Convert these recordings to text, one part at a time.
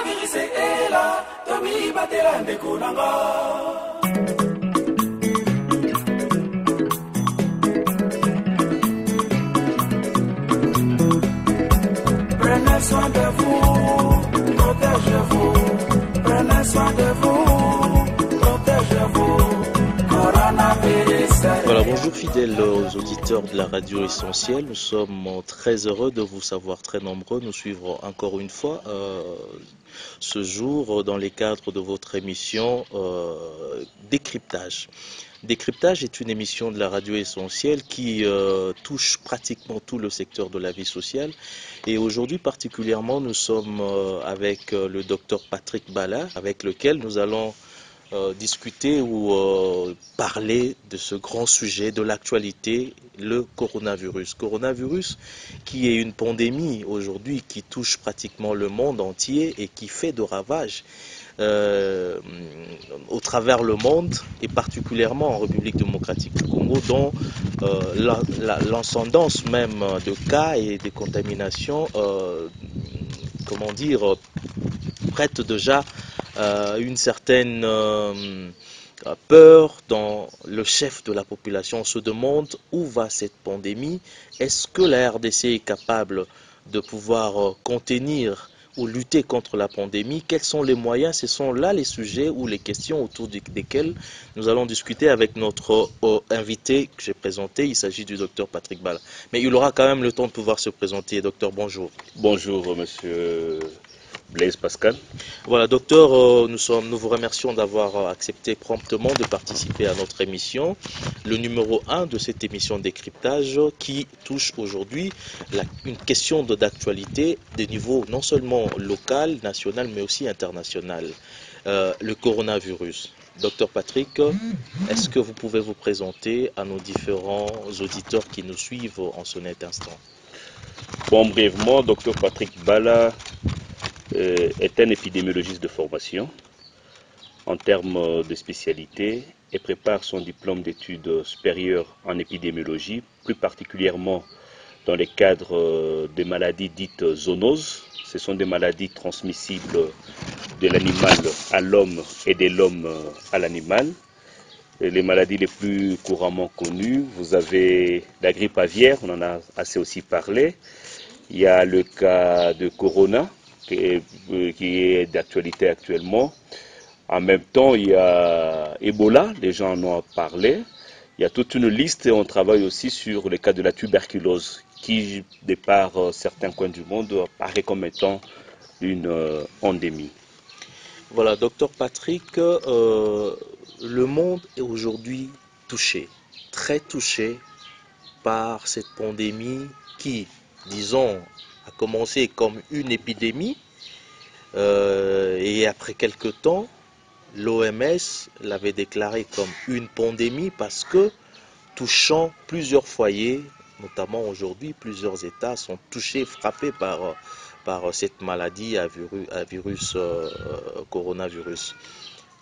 virus est là, Tommy Batela Ndekonanga. Prenez soin de vous, protégez-vous. Prenez soin de vous, protégez-vous. Coronavirus. Voilà, bonjour fidèles aux auditeurs de la radio essentielle. Nous sommes très heureux de vous savoir très nombreux nous suivre encore une fois ce jour dans les cadres de votre émission Décryptage. Décryptage est une émission de la radio essentielle qui touche pratiquement tout le secteur de la vie sociale. Et aujourd'hui particulièrement, nous sommes avec le docteur Patrick Bala, avec lequel nous allons discuter ou parler de ce grand sujet de l'actualité, le coronavirus. Coronavirus qui est une pandémie aujourd'hui qui touche pratiquement le monde entier et qui fait de ravages au travers le monde et particulièrement en République démocratique du Congo, dont l'ascendance même de cas et des contaminations, prête déjà une certaine peur dans le chef de la population. On se demande où va cette pandémie. Est-ce que la RDC est capable de pouvoir contenir ou lutter contre la pandémie? Quels sont les moyens? Ce sont là les sujets ou les questions autour desquels nous allons discuter avec notre invité que j'ai présenté. Il s'agit du docteur Patrick Bala. Mais il aura quand même le temps de pouvoir se présenter. Docteur, bonjour. Bonjour, monsieur Blaise Pascal. Voilà, docteur, nous vous remercions d'avoir accepté promptement de participer à notre émission, le numéro 1 de cette émission Décryptage qui touche aujourd'hui une question d'actualité des niveaux non seulement local, national, mais aussi international, le coronavirus. Docteur Patrick, est-ce que vous pouvez vous présenter à nos différents auditeurs qui nous suivent en ce net instant? Bon, brièvement, docteur Patrick Bala est un épidémiologiste de formation en termes de spécialité et prépare son diplôme d'études supérieures en épidémiologie, plus particulièrement dans les cadres des maladies dites zoonoses. Ce sont des maladies transmissibles de l'animal à l'homme et de l'homme à l'animal. Les maladies les plus couramment connues, vous avez la grippe aviaire, on en a assez aussi parlé. Il y a le cas de Corona, qui est d'actualité actuellement. En même temps, il y a Ebola, les gens en ont parlé. Il y a toute une liste et on travaille aussi sur le cas de la tuberculose, qui, de par certains coins du monde, apparaît comme étant une endémie. Voilà, docteur Patrick, le monde est aujourd'hui touché, très touché par cette pandémie qui, disons, a commencé comme une épidémie et après quelque temps, l'OMS l'avait déclaré comme une pandémie parce que touchant plusieurs foyers, notamment aujourd'hui, plusieurs États sont touchés, frappés par cette maladie à virus coronavirus.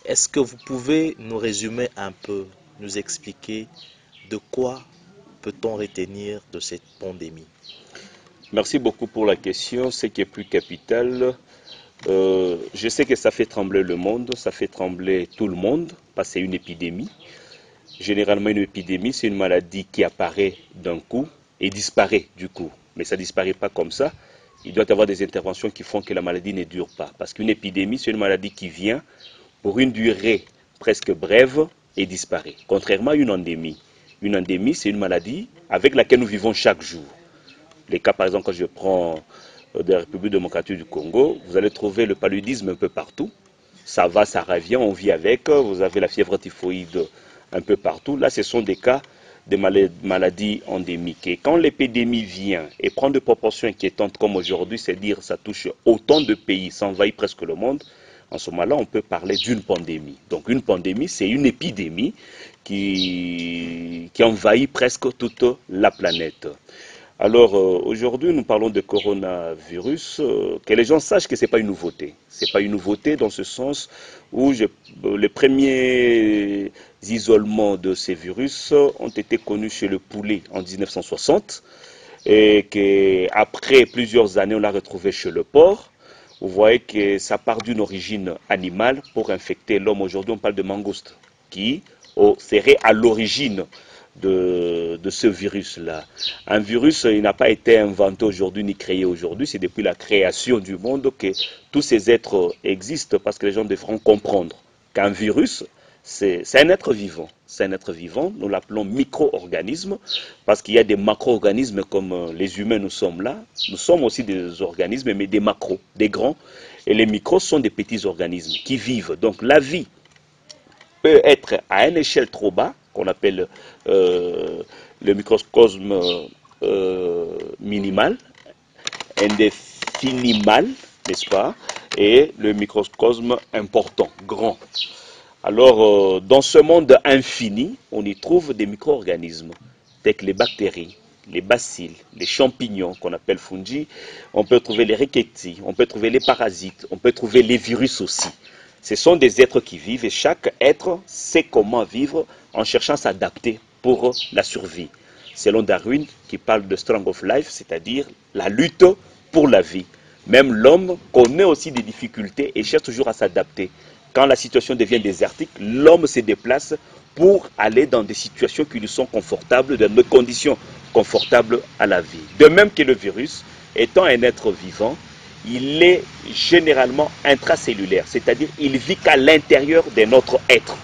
Est-ce que vous pouvez nous résumer un peu, nous expliquer de quoi peut-on retenir de cette pandémie? Merci beaucoup pour la question. Ce qui est plus capital, je sais que ça fait trembler le monde, ça fait trembler tout le monde, parce que c'est une épidémie. Généralement, une épidémie, c'est une maladie qui apparaît d'un coup et disparaît du coup. Mais ça ne disparaît pas comme ça. Il doit y avoir des interventions qui font que la maladie ne dure pas. Parce qu'une épidémie, c'est une maladie qui vient pour une durée presque brève et disparaît. Contrairement à une endémie. Une endémie, c'est une maladie avec laquelle nous vivons chaque jour. Les cas, par exemple, quand je prends de la République démocratique du Congo, vous allez trouver le paludisme un peu partout. Ça va, ça revient, on vit avec. Vous avez la fièvre typhoïde un peu partout. Là, ce sont des cas de maladies endémiques. Et quand l'épidémie vient et prend de proportions inquiétantes comme aujourd'hui, c'est-à-dire ça touche autant de pays, ça envahit presque le monde, en ce moment-là, on peut parler d'une pandémie. Donc une pandémie, c'est une épidémie qui envahit presque toute la planète. Alors aujourd'hui, nous parlons de coronavirus, que les gens sachent que ce n'est pas une nouveauté. Ce n'est pas une nouveauté dans ce sens où les premiers isolements de ces virus ont été connus chez le poulet en 1960 et qu'après plusieurs années, on l'a retrouvé chez le porc. Vous voyez que ça part d'une origine animale pour infecter l'homme. Aujourd'hui, on parle de mangouste, qui serait à l'origine de ce virus-là. Un virus, il n'a pas été inventé aujourd'hui ni créé aujourd'hui. C'est depuis la création du monde que tous ces êtres existent, parce que les gens devront comprendre qu'un virus, c'est un être vivant. C'est un être vivant, nous l'appelons micro-organisme, parce qu'il y a des macro-organismes comme les humains, nous sommes là. Nous sommes aussi des organismes, mais des macros, des grands. Et les micros sont des petits organismes qui vivent. Donc la vie peut être à une échelle trop bas, qu'on appelle le microcosme minimal, indéfinimal, n'est-ce pas, et le microcosme important, grand. Alors, dans ce monde infini, on y trouve des micro-organismes, tels que les bactéries, les bacilles, les champignons qu'on appelle fungi. On peut trouver les ricketti, on peut trouver les parasites, on peut trouver les virus aussi. Ce sont des êtres qui vivent et chaque être sait comment vivre en cherchant à s'adapter pour la survie. Selon Darwin, qui parle de strength of life, c'est-à-dire la lutte pour la vie. Même l'homme connaît aussi des difficultés et cherche toujours à s'adapter. Quand la situation devient désertique, l'homme se déplace pour aller dans des situations qui lui sont confortables, dans des conditions confortables à la vie. De même que le virus, étant un être vivant, il est généralement intracellulaire, c'est-à-dire il vit qu'à l'intérieur de notre être.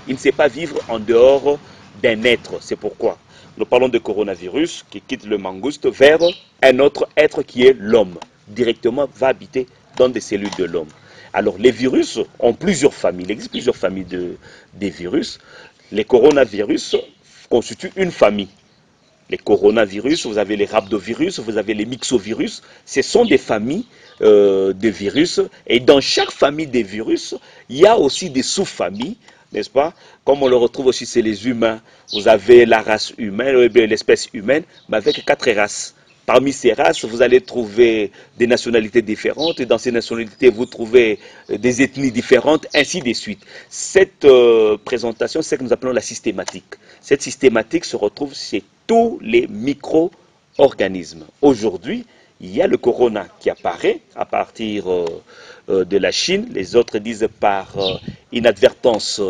Il ne sait pas vivre en dehors d'un être. C'est pourquoi nous parlons de coronavirus qui quitte le mangouste vers un autre être qui est l'homme. Directement va habiter dans des cellules de l'homme. Alors les virus ont plusieurs familles. Il existe plusieurs familles des virus. Les coronavirus constituent une famille. Les coronavirus, vous avez les rhabdovirus, vous avez les myxovirus. Ce sont des familles de virus. Et dans chaque famille des virus, il y a aussi des sous-familles, n'est-ce pas? Comme on le retrouve aussi chez les humains. Vous avez la race humaine, l'espèce humaine, mais avec 4 races. Parmi ces races, vous allez trouver des nationalités différentes, et dans ces nationalités, vous trouvez des ethnies différentes, ainsi de suite. Cette présentation, c'est ce que nous appelons la systématique. Cette systématique se retrouve chez tous les micro-organismes. Aujourd'hui, il y a le corona qui apparaît à partir de la Chine. Les autres disent par inadvertance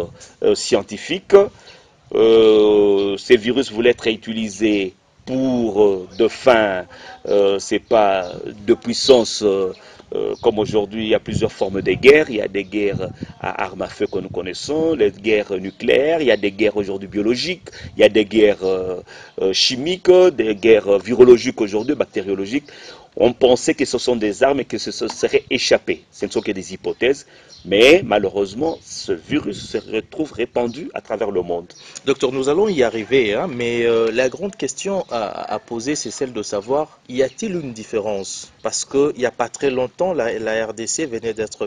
scientifique. Ces virus voulaient être utilisés pour de fins, c'est pas de puissance comme aujourd'hui. Il y a plusieurs formes de guerres. Il y a des guerres à armes à feu que nous connaissons, les guerres nucléaires, il y a des guerres aujourd'hui biologiques, il y a des guerres chimiques, des guerres virologiques aujourd'hui, bactériologiques. On pensait que ce sont des armes et que ce serait échappé. Ce ne sont que des hypothèses, mais malheureusement, ce virus se retrouve répandu à travers le monde. Docteur, nous allons y arriver, hein, mais la grande question à poser, c'est celle de savoir, y a-t-il une différence? Parce qu'il n'y a pas très longtemps, la RDC venait d'être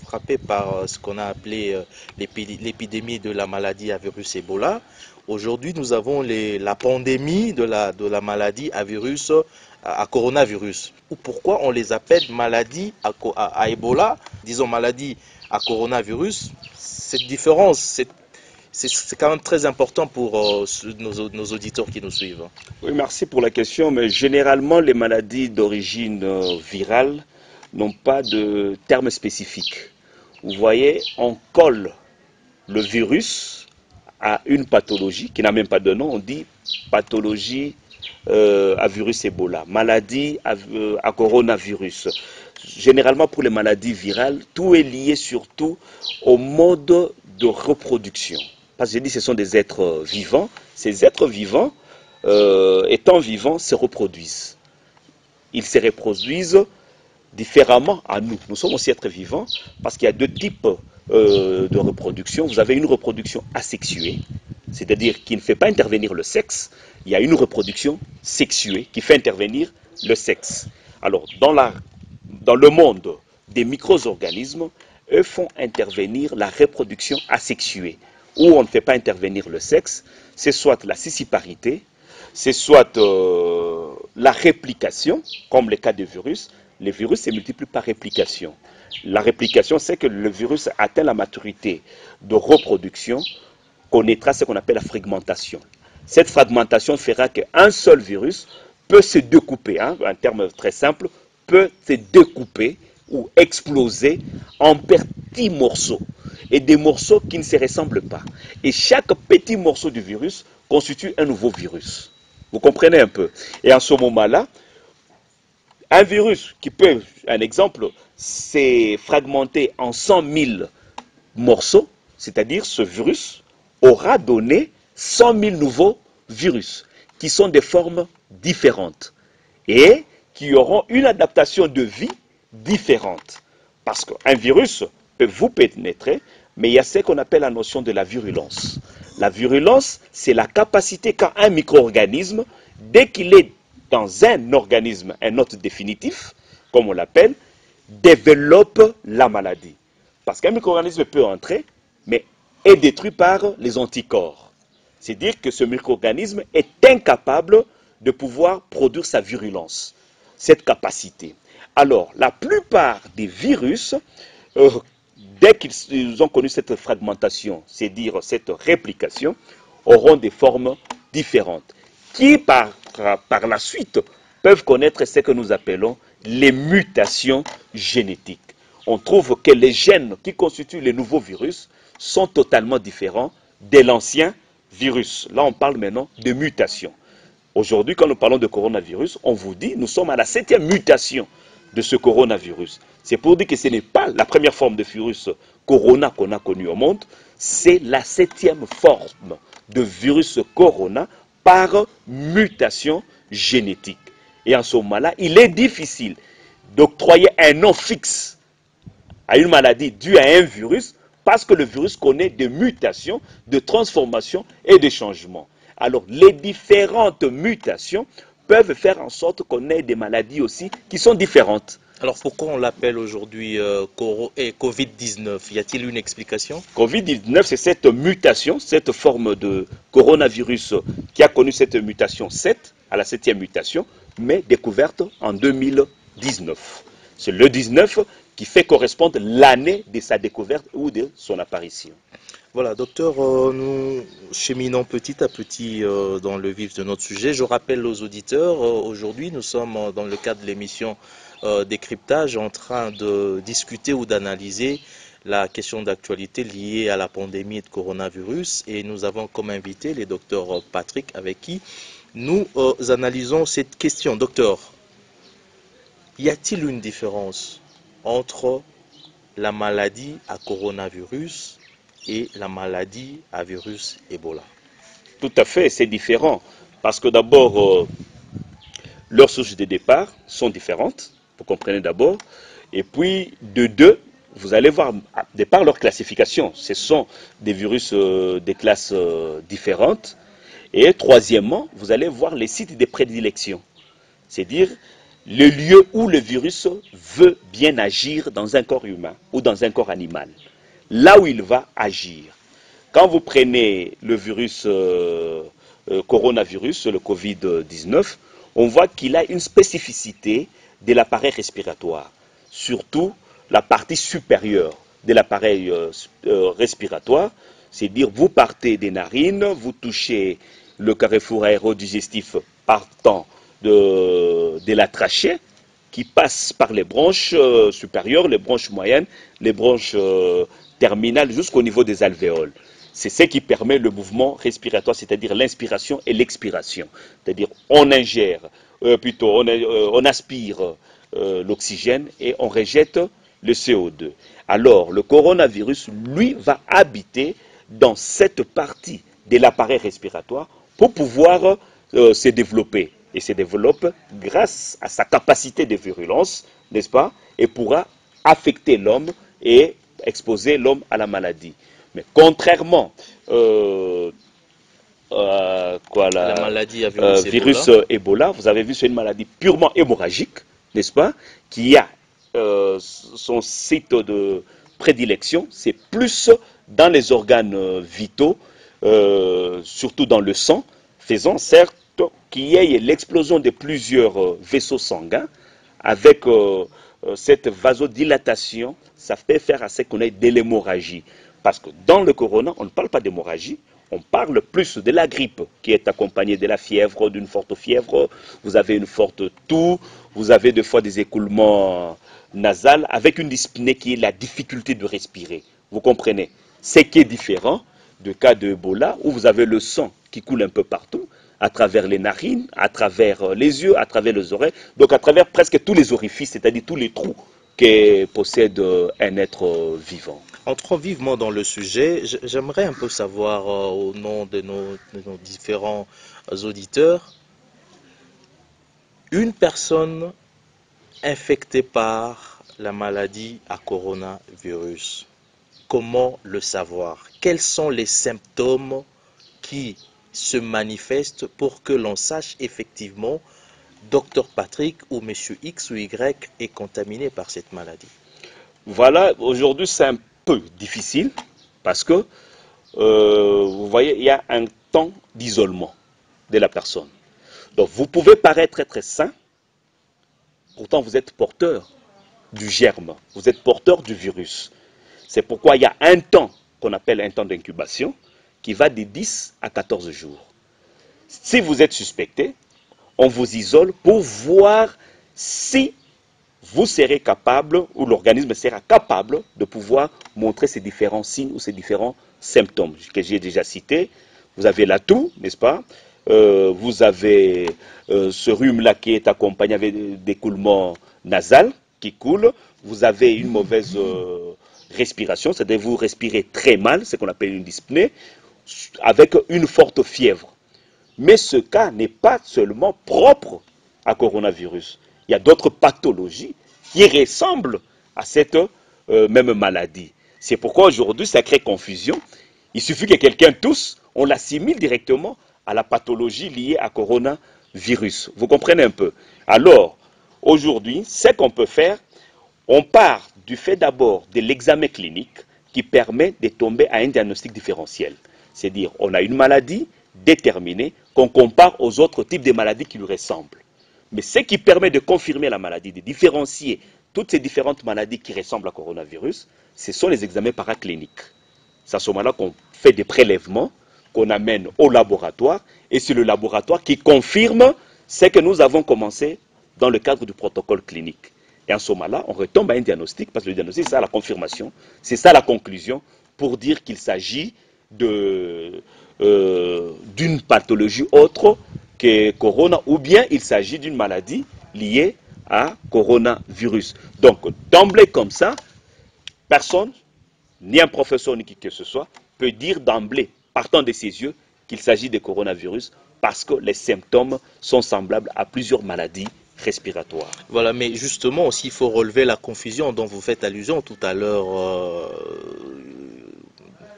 frappée par ce qu'on a appelé l'épidémie de la maladie à virus Ebola. Aujourd'hui, nous avons la pandémie de la maladie à coronavirus. Ou pourquoi on les appelle maladies à Ebola, disons maladie à coronavirus? Cette différence, c'est quand même très important pour nos auditeurs qui nous suivent. Oui, merci pour la question, mais généralement les maladies d'origine virale n'ont pas de terme spécifique. Vous voyez, on colle le virus à une pathologie qui n'a même pas de nom. On dit pathologie à virus Ebola, maladie à coronavirus. Généralement pour les maladies virales, tout est lié surtout au mode de reproduction. Parce que j'ai dit ce sont des êtres vivants. Ces êtres vivants, étant vivants, se reproduisent. Ils se reproduisent différemment à nous. Nous sommes aussi êtres vivants parce qu'il y a 2 types de reproduction. Vous avez une reproduction asexuée, c'est-à-dire qui ne fait pas intervenir le sexe. Il y a une reproduction sexuée qui fait intervenir le sexe. Alors, dans le monde des micro-organismes, eux font intervenir la reproduction asexuée, où on ne fait pas intervenir le sexe. C'est soit la scissiparité, c'est soit la réplication, comme le cas des virus. Les virus se multiplient par réplication. La réplication, c'est que le virus atteint la maturité de reproduction, connaîtra ce qu'on appelle la fragmentation. Cette fragmentation fera qu'un seul virus peut se découper, hein, un terme très simple, peut se découper ou explosés en petits morceaux, et des morceaux qui ne se ressemblent pas. Et chaque petit morceau du virus constitue un nouveau virus. Vous comprenez un peu? Et en ce moment-là, un virus qui peut, un exemple, s'est fragmenté en 100 000 morceaux, c'est-à-dire ce virus aura donné 100 000 nouveaux virus qui sont des formes différentes et qui auront une adaptation de vie différente. Parce qu'un virus peut vous pénétrer, mais il y a ce qu'on appelle la notion de la virulence. La virulence, c'est la capacité qu'a un micro-organisme, dès qu'il est dans un organisme, un hôte définitif, comme on l'appelle, développe la maladie. Parce qu'un micro-organisme peut entrer, mais est détruit par les anticorps. C'est-à-dire que ce micro-organisme est incapable de pouvoir produire sa virulence, cette capacité. Alors, la plupart des virus, dès qu'ils ont connu cette fragmentation, c'est-à-dire cette réplication, auront des formes différentes, qui par la suite peuvent connaître ce que nous appelons les mutations génétiques. On trouve que les gènes qui constituent les nouveaux virus sont totalement différents de l'ancien virus. Là, on parle maintenant de mutation. Aujourd'hui, quand nous parlons de coronavirus, on vous dit, nous sommes à la 7e mutation de ce coronavirus. C'est pour dire que ce n'est pas la première forme de virus corona qu'on a connue au monde, c'est la 7e forme de virus corona par mutation génétique. Et en ce moment-là, il est difficile d'octroyer un nom fixe à une maladie due à un virus parce que le virus connaît des mutations, de transformations et de changements. Alors, les différentes mutations peuvent faire en sorte qu'on ait des maladies aussi qui sont différentes. Alors pourquoi on l'appelle aujourd'hui Covid-19? Y a-t-il une explication? Covid-19, c'est cette mutation, cette forme de coronavirus qui a connu cette mutation 7, à la 7e mutation, mais découverte en 2019. C'est le 19 qui fait correspondre l'année de sa découverte ou de son apparition. Voilà, docteur, nous cheminons petit à petit dans le vif de notre sujet. Je rappelle aux auditeurs, aujourd'hui nous sommes dans le cadre de l'émission Décryptage en train de discuter ou d'analyser la question d'actualité liée à la pandémie de coronavirus et nous avons comme invité le docteur Patrick avec qui nous analysons cette question. Docteur, y a-t-il une différence entre la maladie à coronavirus et la maladie à virus Ebola? Tout à fait, c'est différent. Parce que d'abord, leurs sources de départ sont différentes, vous comprenez d'abord. Et puis, de deux, vous allez voir, de par leur classification, ce sont des virus des classes différentes. Et troisièmement, vous allez voir les sites de prédilection. C'est-à-dire le lieu où le virus veut bien agir dans un corps humain ou dans un corps animal. Là où il va agir. Quand vous prenez le virus coronavirus, le Covid-19, on voit qu'il a une spécificité de l'appareil respiratoire, surtout la partie supérieure de l'appareil respiratoire, c'est-à-dire vous partez des narines, vous touchez le carrefour aérodigestif partant de la trachée, qui passe par les branches supérieures, les branches moyennes, les branches terminales jusqu'au niveau des alvéoles. C'est ce qui permet le mouvement respiratoire, c'est-à-dire l'inspiration et l'expiration. C'est-à-dire on ingère, on aspire l'oxygène et on rejette le CO2. Alors le coronavirus, lui, va habiter dans cette partie de l'appareil respiratoire pour pouvoir se développer. Et se développe grâce à sa capacité de virulence, n'est-ce pas? Et pourra affecter l'homme et exposer l'homme à la maladie. Mais contrairement la maladie à virus Ebola, vous avez vu, c'est une maladie purement hémorragique, n'est-ce pas? Qui a son site de prédilection, c'est plus dans les organes vitaux, surtout dans le sang, faisant certes qu'il y ait l'explosion de plusieurs vaisseaux sanguins avec cette vasodilatation, ça fait faire à ce qu'on ait de l'hémorragie. Parce que dans le corona, on ne parle pas d'hémorragie, on parle plus de la grippe qui est accompagnée de la fièvre, d'une forte fièvre, vous avez une forte toux, vous avez des fois des écoulements nasale avec une dyspnée qui est la difficulté de respirer. Vous comprenez? Ce qui est différent du cas de Ebola où vous avez le sang qui coule un peu partout, à travers les narines, à travers les yeux, à travers les oreilles, donc à travers presque tous les orifices, c'est-à-dire tous les trous que possède un être vivant. Entrons vivement dans le sujet. J'aimerais un peu savoir, au nom de nos différents auditeurs, une personne infectée par la maladie à coronavirus, comment le savoir? Quels sont les symptômes qui se manifestent pour que l'on sache effectivement Dr Patrick ou Monsieur X ou Y est contaminé par cette maladie? Voilà, aujourd'hui c'est un peu difficile parce que vous voyez, il y a un temps d'isolement de la personne. Donc vous pouvez paraître très sain, pourtant vous êtes porteur du germe, vous êtes porteur du virus. C'est pourquoi il y a un temps qu'on appelle un temps d'incubation qui va de 10 à 14 jours. Si vous êtes suspecté, on vous isole pour voir si vous serez capable, ou l'organisme sera capable de pouvoir montrer ces différents signes ou ces différents symptômes que j'ai déjà cités. Vous avez la toux, n'est-ce pas? Vous avez ce rhume-là qui est accompagné avec d'écoulements nasal qui coulent. Vous avez une mauvaise respiration, c'est-à-dire vous respirez très mal, ce qu'on appelle une dyspnée, avec une forte fièvre. Mais ce cas n'est pas seulement propre à coronavirus. Il y a d'autres pathologies qui ressemblent à cette même maladie. C'est pourquoi aujourd'hui, ça crée confusion. Il suffit que quelqu'un tousse, on l'assimile directement à la pathologie liée à coronavirus. Vous comprenez un peu? Alors, aujourd'hui, ce qu'on peut faire, on part du fait d'abord de l'examen clinique qui permet de tomber à un diagnostic différentiel. C'est-à-dire, on a une maladie déterminée qu'on compare aux autres types de maladies qui lui ressemblent. Mais ce qui permet de confirmer la maladie, de différencier toutes ces différentes maladies qui ressemblent à coronavirus, ce sont les examens paracliniques. C'est à ce moment-là qu'on fait des prélèvements, qu'on amène au laboratoire, et c'est le laboratoire qui confirme ce que nous avons commencé dans le cadre du protocole clinique. Et en ce moment-là, on retombe à un diagnostic, parce que le diagnostic, c'est ça la confirmation, c'est ça la conclusion, pour dire qu'il s'agit d'une pathologie autre que corona, ou bien il s'agit d'une maladie liée à coronavirus. Donc, d'emblée comme ça, personne, ni un professeur, ni qui que ce soit, peut dire d'emblée, partant de ses yeux, qu'il s'agit de coronavirus, parce que les symptômes sont semblables à plusieurs maladies respiratoires. Voilà, mais justement aussi, il faut relever la confusion dont vous faites allusion tout à l'heure.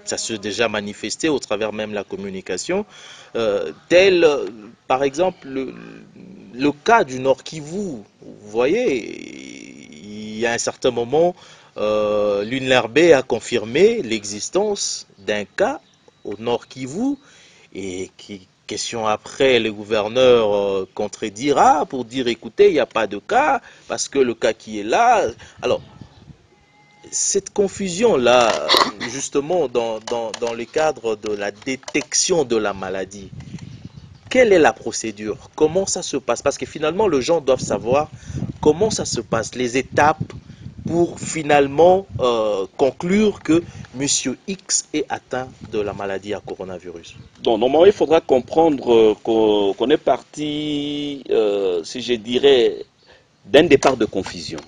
Ça s'est déjà manifesté au travers même de la communication, par exemple le cas du Nord Kivu. Vous voyez, il y a un certain moment, l'UNLRB a confirmé l'existence d'un cas au Nord Kivu, et question après, le gouverneur contredira pour dire écoutez, il n'y a pas de cas, parce que le cas qui est là. Alors, cette confusion-là, justement, dans le cadre de la détection de la maladie, quelle est la procédure? Comment ça se passe? Parce que finalement, les gens doivent savoir comment ça se passe, les étapes pour finalement conclure que M. X est atteint de la maladie à coronavirus. Donc, normalement, il faudra comprendre qu'on est parti, si je dirais, d'un départ de confusion.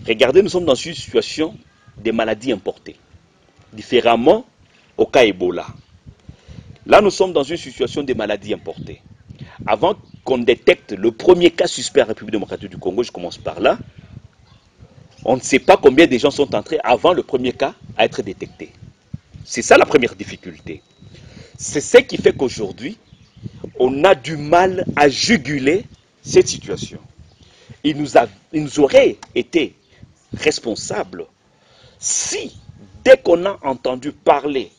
Regardez, nous sommes dans une situation de maladies importées, différemment au cas Ebola. Là, nous sommes dans une situation de maladies importées. Avant qu'on détecte le premier cas suspect en République démocratique du Congo, je commence par là, on ne sait pas combien de gens sont entrés avant le premier cas à être détecté. C'est ça la première difficulté. C'est ce qui fait qu'aujourd'hui, on a du mal à juguler cette situation. Il nous aurait été responsable si, dès qu'on a entendu parler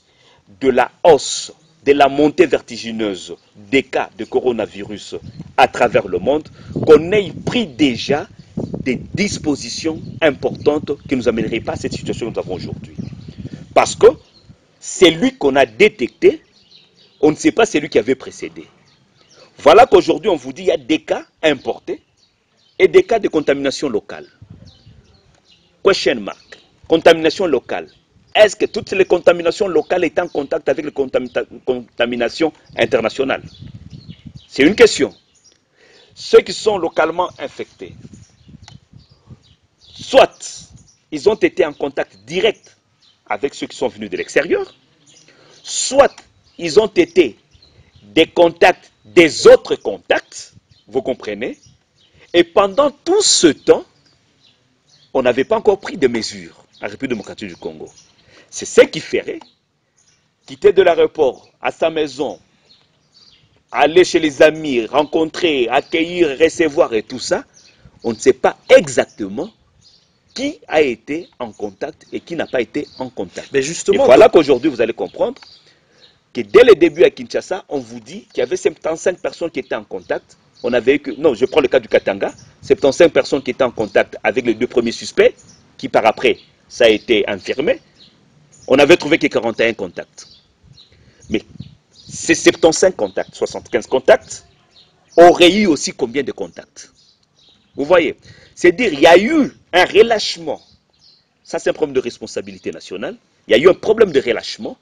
de la hausse, de la montée vertigineuse des cas de coronavirus à travers le monde, qu'on ait pris déjà des dispositions importantes qui ne nous amèneraient pas à cette situation que nous avons aujourd'hui. Parce que celui qu'on a détecté, on ne sait pas celui qui avait précédé. Voilà qu'aujourd'hui on vous dit qu'il y a des cas importés et des cas de contamination locale. Question mark. Contamination locale. Est-ce que toutes les contaminations locales étaient en contact avec les contaminations internationales? C'est une question. Ceux qui sont localement infectés, soit ils ont été en contact direct avec ceux qui sont venus de l'extérieur, soit ils ont été des contacts des autres contacts, vous comprenez? Et pendant tout ce temps, on n'avait pas encore pris de mesures en République démocratique du Congo. C'est ce qui ferait quitter de l'aéroport à sa maison, aller chez les amis, rencontrer, accueillir, recevoir et tout ça. On ne sait pas exactement qui a été en contact et qui n'a pas été en contact. Mais justement, et voilà qu'aujourd'hui, vous allez comprendre que dès le début à Kinshasa, on vous dit qu'il y avait 75 personnes qui étaient en contact. On avait que, non, je prends le cas du Katanga, 75 personnes qui étaient en contact avec les 2 premiers suspects, qui par après, ça a été infirmé. On avait trouvé que 41 contacts. Mais ces 75 contacts, 75 contacts, auraient eu aussi combien de contacts? Vous voyez? C'est-à-dire qu'il y a eu un relâchement. Ça, c'est un problème de responsabilité nationale. Il y a eu un problème de relâchement.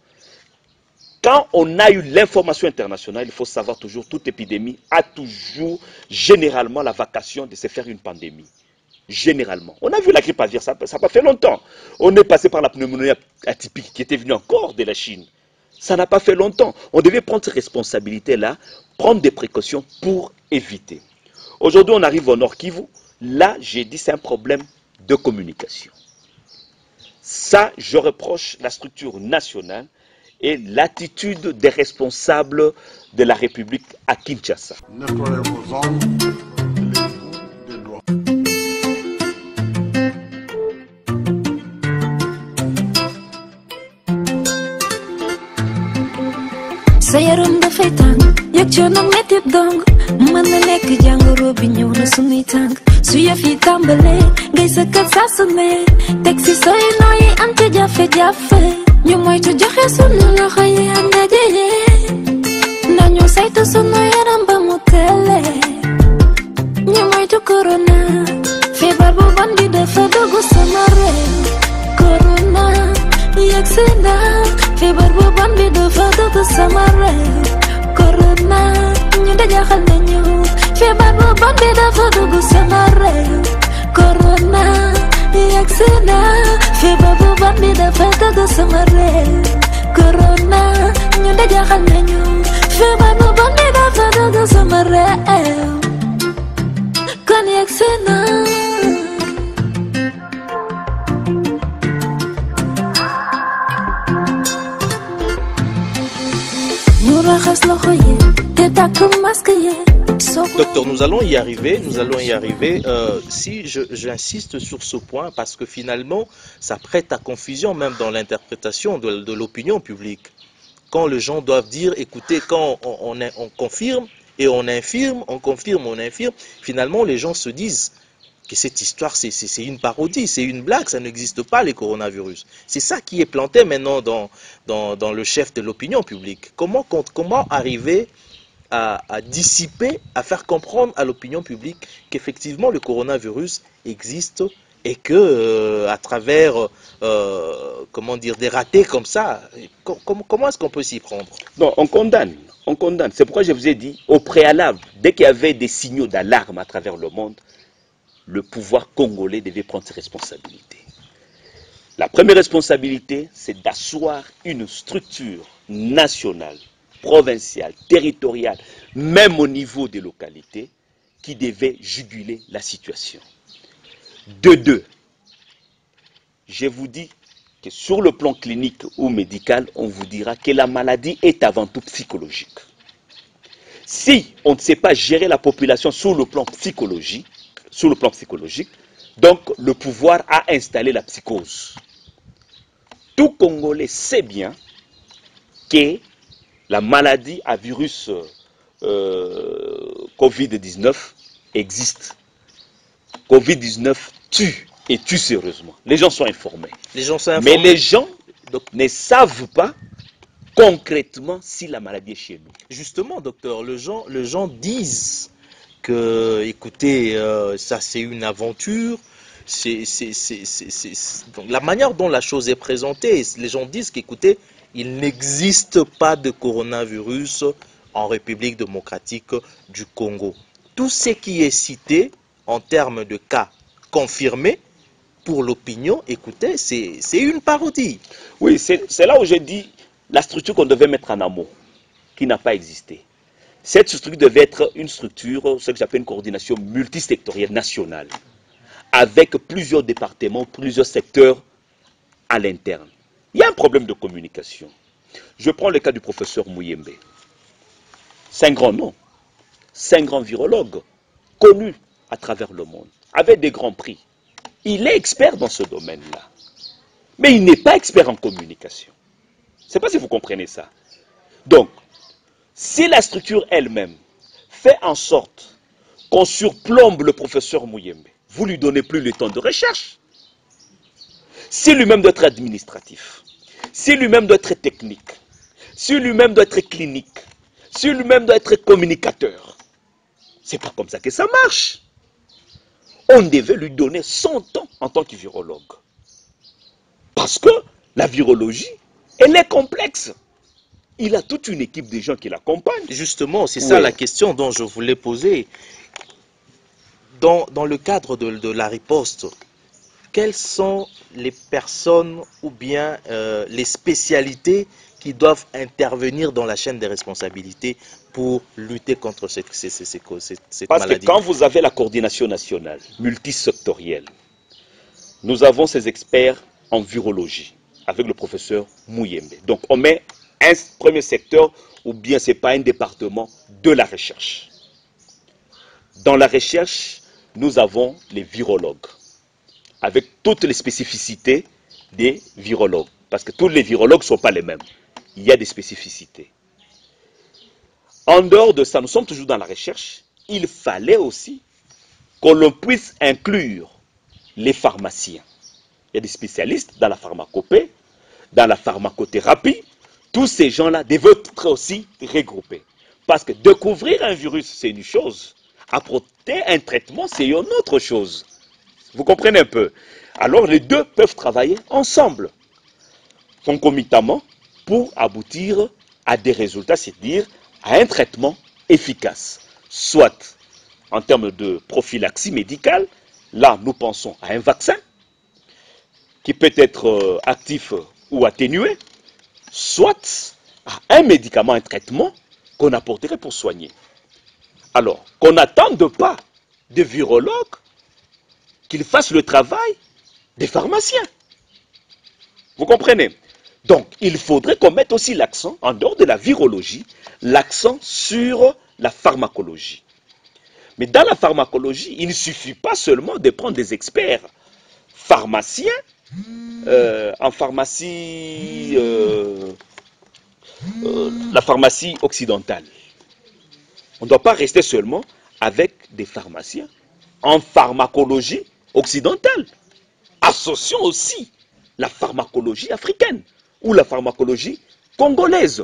Quand on a eu l'information internationale, il faut savoir toujours, toute épidémie a toujours, généralement, la vocation de se faire une pandémie. Généralement. On a vu la grippe aviaire, ça n'a pas fait longtemps. On est passé par la pneumonie atypique qui était venue encore de la Chine. Ça n'a pas fait longtemps. On devait prendre ces responsabilités-là, prendre des précautions pour éviter. Aujourd'hui, on arrive au Nord Kivu. Là, j'ai dit, c'est un problème de communication. Ça, je reproche la structure nationale et l'attitude des responsables de la République à Kinshasa. Nettoyez vos ongles, mêlez-vous des doigts. sa yaram dafay tàng yëg coono metti dong mën na nekk jàngoro bi ñëw na sunuy tànk su yëf yi tàmbalee ngay sëkkat saa su ne teg si sooy nooyi am ci jafe-jafe ñu moytu joxe sunu loxo yi am ndaje nañu saytu sunu yaram ba mu tele ñu moytu corona feebar bu bon bi dafa dugg sama réew corona yegg si na feebar bu bon bi dafa dugg sama réew corona ñu dajaxal nañu feebar bu bon bi dafa dugg sama réew corona yegg si na feebar bu bon bi dafa dugg sama réew corona ñu dajaxal nañu feebar bu bon bi dafa dugg sama réew kon yegg si na Docteur, nous allons y arriver, si j'insiste sur ce point, parce que finalement, ça prête à confusion même dans l'interprétation de l'opinion publique. Quand les gens doivent dire, écoutez, quand on confirme et on infirme, on confirme, on infirme, finalement les gens se disent que cette histoire, c'est une parodie, c'est une blague, ça n'existe pas les coronavirus. C'est ça qui est planté maintenant dans le chef de l'opinion publique. Comment arriver à dissiper, à faire comprendre à l'opinion publique qu'effectivement le coronavirus existe et que à travers comment dire, des ratés comme ça, comment est-ce qu'on peut s'y prendre? Non, on condamne. C'est pourquoi je vous ai dit, au préalable, dès qu'il y avait des signaux d'alarme à travers le monde, le pouvoir congolais devait prendre ses responsabilités. La première responsabilité, c'est d'asseoir une structure nationale, provinciale, territoriale, même au niveau des localités, qui devait juguler la situation. De deux, je vous dis que sur le plan clinique ou médical, on vous dira que la maladie est avant tout psychologique. Si on ne sait pas gérer la population sur le plan psychologique, donc le pouvoir a installé la psychose. Tout Congolais sait bien que la maladie à virus Covid-19 existe. Covid-19 tue et tue sérieusement. Les gens sont informés. Mais les gens ne savent pas concrètement si la maladie est chez nous. Justement, docteur, les gens disent que, écoutez, ça c'est une aventure, Donc, la manière dont la chose est présentée, les gens disent qu'écoutez, il n'existe pas de coronavirus en République démocratique du Congo. Tout ce qui est cité en termes de cas confirmés, pour l'opinion, écoutez, c'est une parodie. Oui, c'est là où j'ai dit la structure qu'on devait mettre en amont, qui n'a pas existé. Cette structure devait être une structure, ce que j'appelle une coordination multisectorielle nationale, avec plusieurs départements, plusieurs secteurs à l'interne. Il y a un problème de communication. Je prends le cas du professeur Muyembe. C'est un grand nom. C'est un grand virologue, connu à travers le monde, avec des grands prix. Il est expert dans ce domaine-là. Mais il n'est pas expert en communication. Je ne sais pas si vous comprenez ça. Donc, si la structure elle-même fait en sorte qu'on surplombe le professeur Muyembe, vous ne lui donnez plus le temps de recherche. Si lui-même doit être administratif, si lui-même doit être technique, si lui-même doit être clinique, si lui-même doit être communicateur, c'est pas comme ça que ça marche. On devait lui donner son temps en tant que virologue. Parce que la virologie, elle est complexe. Il a toute une équipe de gens qui l'accompagnent. Justement, c'est ça la question dont je voulais poser. Dans le cadre de la riposte, quelles sont les personnes ou bien les spécialités qui doivent intervenir dans la chaîne des responsabilités pour lutter contre cette maladie? Parce que quand vous avez la coordination nationale, multisectorielle, nous avons ces experts en virologie, avec le professeur Muyembe. Donc on met un premier secteur, ou bien ce n'est pas un département, de la recherche. Dans la recherche, nous avons les virologues, avec toutes les spécificités des virologues. Parce que tous les virologues ne sont pas les mêmes. Il y a des spécificités. En dehors de ça, nous sommes toujours dans la recherche. Il fallait aussi qu'on puisse inclure les pharmaciens. Il y a des spécialistes dans la pharmacopée, dans la pharmacothérapie. Tous ces gens-là devaient être aussi regroupés. Parce que découvrir un virus, c'est une chose. Apporter un traitement, c'est une autre chose. Vous comprenez un peu? Alors les deux peuvent travailler ensemble, concomitamment, pour aboutir à des résultats, c'est-à-dire à un traitement efficace. Soit en termes de prophylaxie médicale, là nous pensons à un vaccin qui peut être actif ou atténué, soit à un médicament, un traitement qu'on apporterait pour soigner. Alors, qu'on n'attende pas des virologues qu'ils fassent le travail des pharmaciens. Vous comprenez? Donc, il faudrait qu'on mette aussi l'accent, en dehors de la virologie, l'accent sur la pharmacologie. Mais dans la pharmacologie, il ne suffit pas seulement de prendre des experts pharmaciens en pharmacie, la pharmacie occidentale. On ne doit pas rester seulement avec des pharmaciens en pharmacologie occidentale. Associons aussi la pharmacologie africaine ou la pharmacologie congolaise.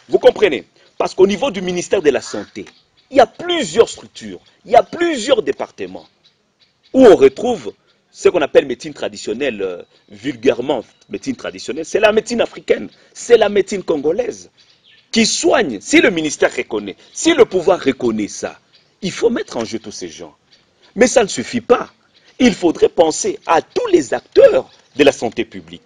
Vous comprenez? Parce qu'au niveau du ministère de la Santé, il y a plusieurs structures, il y a plusieurs départements où on retrouve ce qu'on appelle médecine traditionnelle, vulgairement médecine traditionnelle, c'est la médecine africaine, c'est la médecine congolaise qui soigne. Si le ministère reconnaît, si le pouvoir reconnaît ça, il faut mettre en jeu tous ces gens. Mais ça ne suffit pas. Il faudrait penser à tous les acteurs de la santé publique.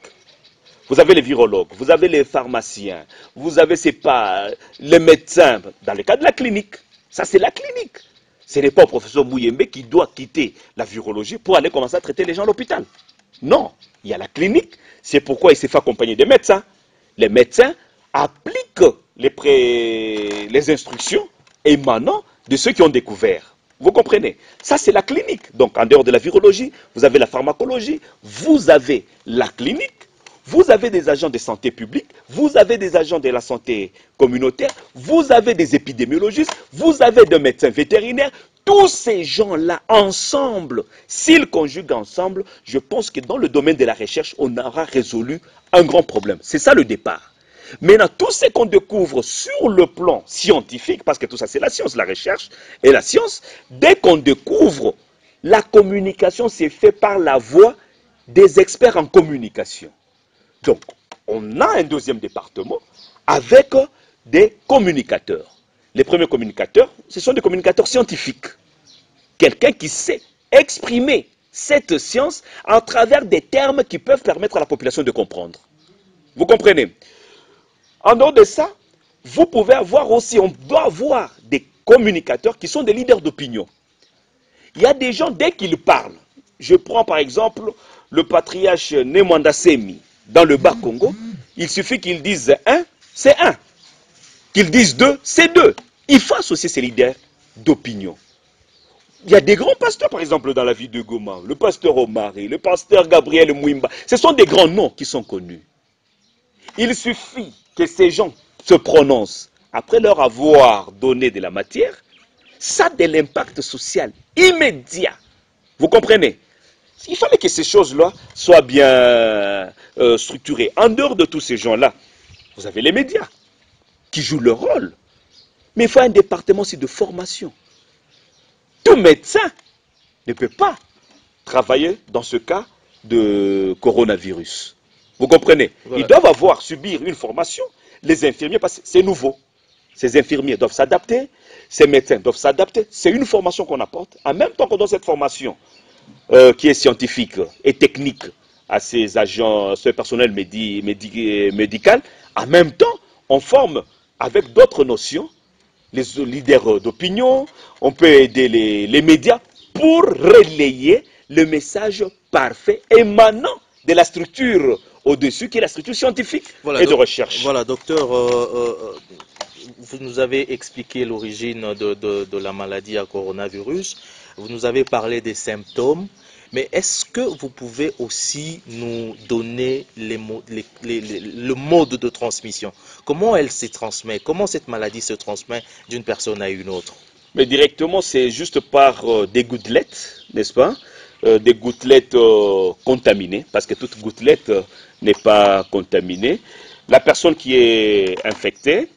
Vous avez les virologues, vous avez les pharmaciens, vous avez, c'est pas, les médecins, dans le cas de la clinique. Ça, c'est la clinique. Ce n'est pas le professeur Muyembe qui doit quitter la virologie pour aller commencer à traiter les gens à l'hôpital. Non, il y a la clinique. C'est pourquoi il s'est fait accompagner des médecins. Les médecins appliquent les instructions émanant de ceux qui ont découvert. Vous comprenez? Ça, c'est la clinique. Donc, en dehors de la virologie, vous avez la pharmacologie, vous avez la clinique, vous avez des agents de santé publique, vous avez des agents de la santé communautaire, vous avez des épidémiologistes, vous avez des médecins vétérinaires. Tous ces gens-là, ensemble, s'ils conjuguent ensemble, je pense que dans le domaine de la recherche, on aura résolu un grand problème. C'est ça le départ. Maintenant, tout ce qu'on découvre sur le plan scientifique, parce que tout ça c'est la science, la recherche et la science, dès qu'on découvre La communication s'est faite par la voix des experts en communication. Donc, on a un deuxième département avec des communicateurs. Les premiers communicateurs, ce sont des communicateurs scientifiques. Quelqu'un qui sait exprimer cette science à travers des termes qui peuvent permettre à la population de comprendre. Vous comprenez? En dehors de ça, vous pouvez avoir aussi, on doit avoir des communicateurs qui sont des leaders d'opinion. Il y a des gens, dès qu'ils parlent, je prends par exemple le patriarche Nemwanda Semi dans le Bas-Congo, il suffit qu'ils disent un, c'est un. Qu'ils disent deux, c'est deux. Il faut associer ces leaders d'opinion. Il y a des grands pasteurs, par exemple, dans la ville de Goma, le pasteur Omari, le pasteur Gabriel Mouimba. Ce sont des grands noms qui sont connus. Il suffit que ces gens se prononcent après leur avoir donné de la matière. Ça a de l'impact social immédiat. Vous comprenez? Il fallait que ces choses-là soient bien structurées. En dehors de tous ces gens-là, vous avez les médias qui jouent leur rôle. Mais il faut un département aussi de formation. Tout médecin ne peut pas travailler dans ce cas de coronavirus. Vous comprenez? Voilà. Ils doivent subir une formation. Les infirmiers, parce que c'est nouveau. Ces infirmiers doivent s'adapter, ces médecins doivent s'adapter. C'est une formation qu'on apporte. En même temps qu'on donne cette formation qui est scientifique et technique à ces agents, ce personnel médical, en même temps, on forme avec d'autres notions les leaders d'opinion, on peut aider les médias pour relayer le message parfait émanant de la structure au-dessus, qui est la structure scientifique et de recherche. Voilà, docteur, vous nous avez expliqué l'origine de la maladie à coronavirus, vous nous avez parlé des symptômes, mais est-ce que vous pouvez aussi nous donner le mode de transmission? Comment elle se transmet? Comment cette maladie se transmet d'une personne à une autre? Mais directement, c'est juste par des gouttelettes, n'est-ce pas? Des gouttelettes contaminées, parce que toute gouttelette n'est pas contaminée. La personne qui est infectée,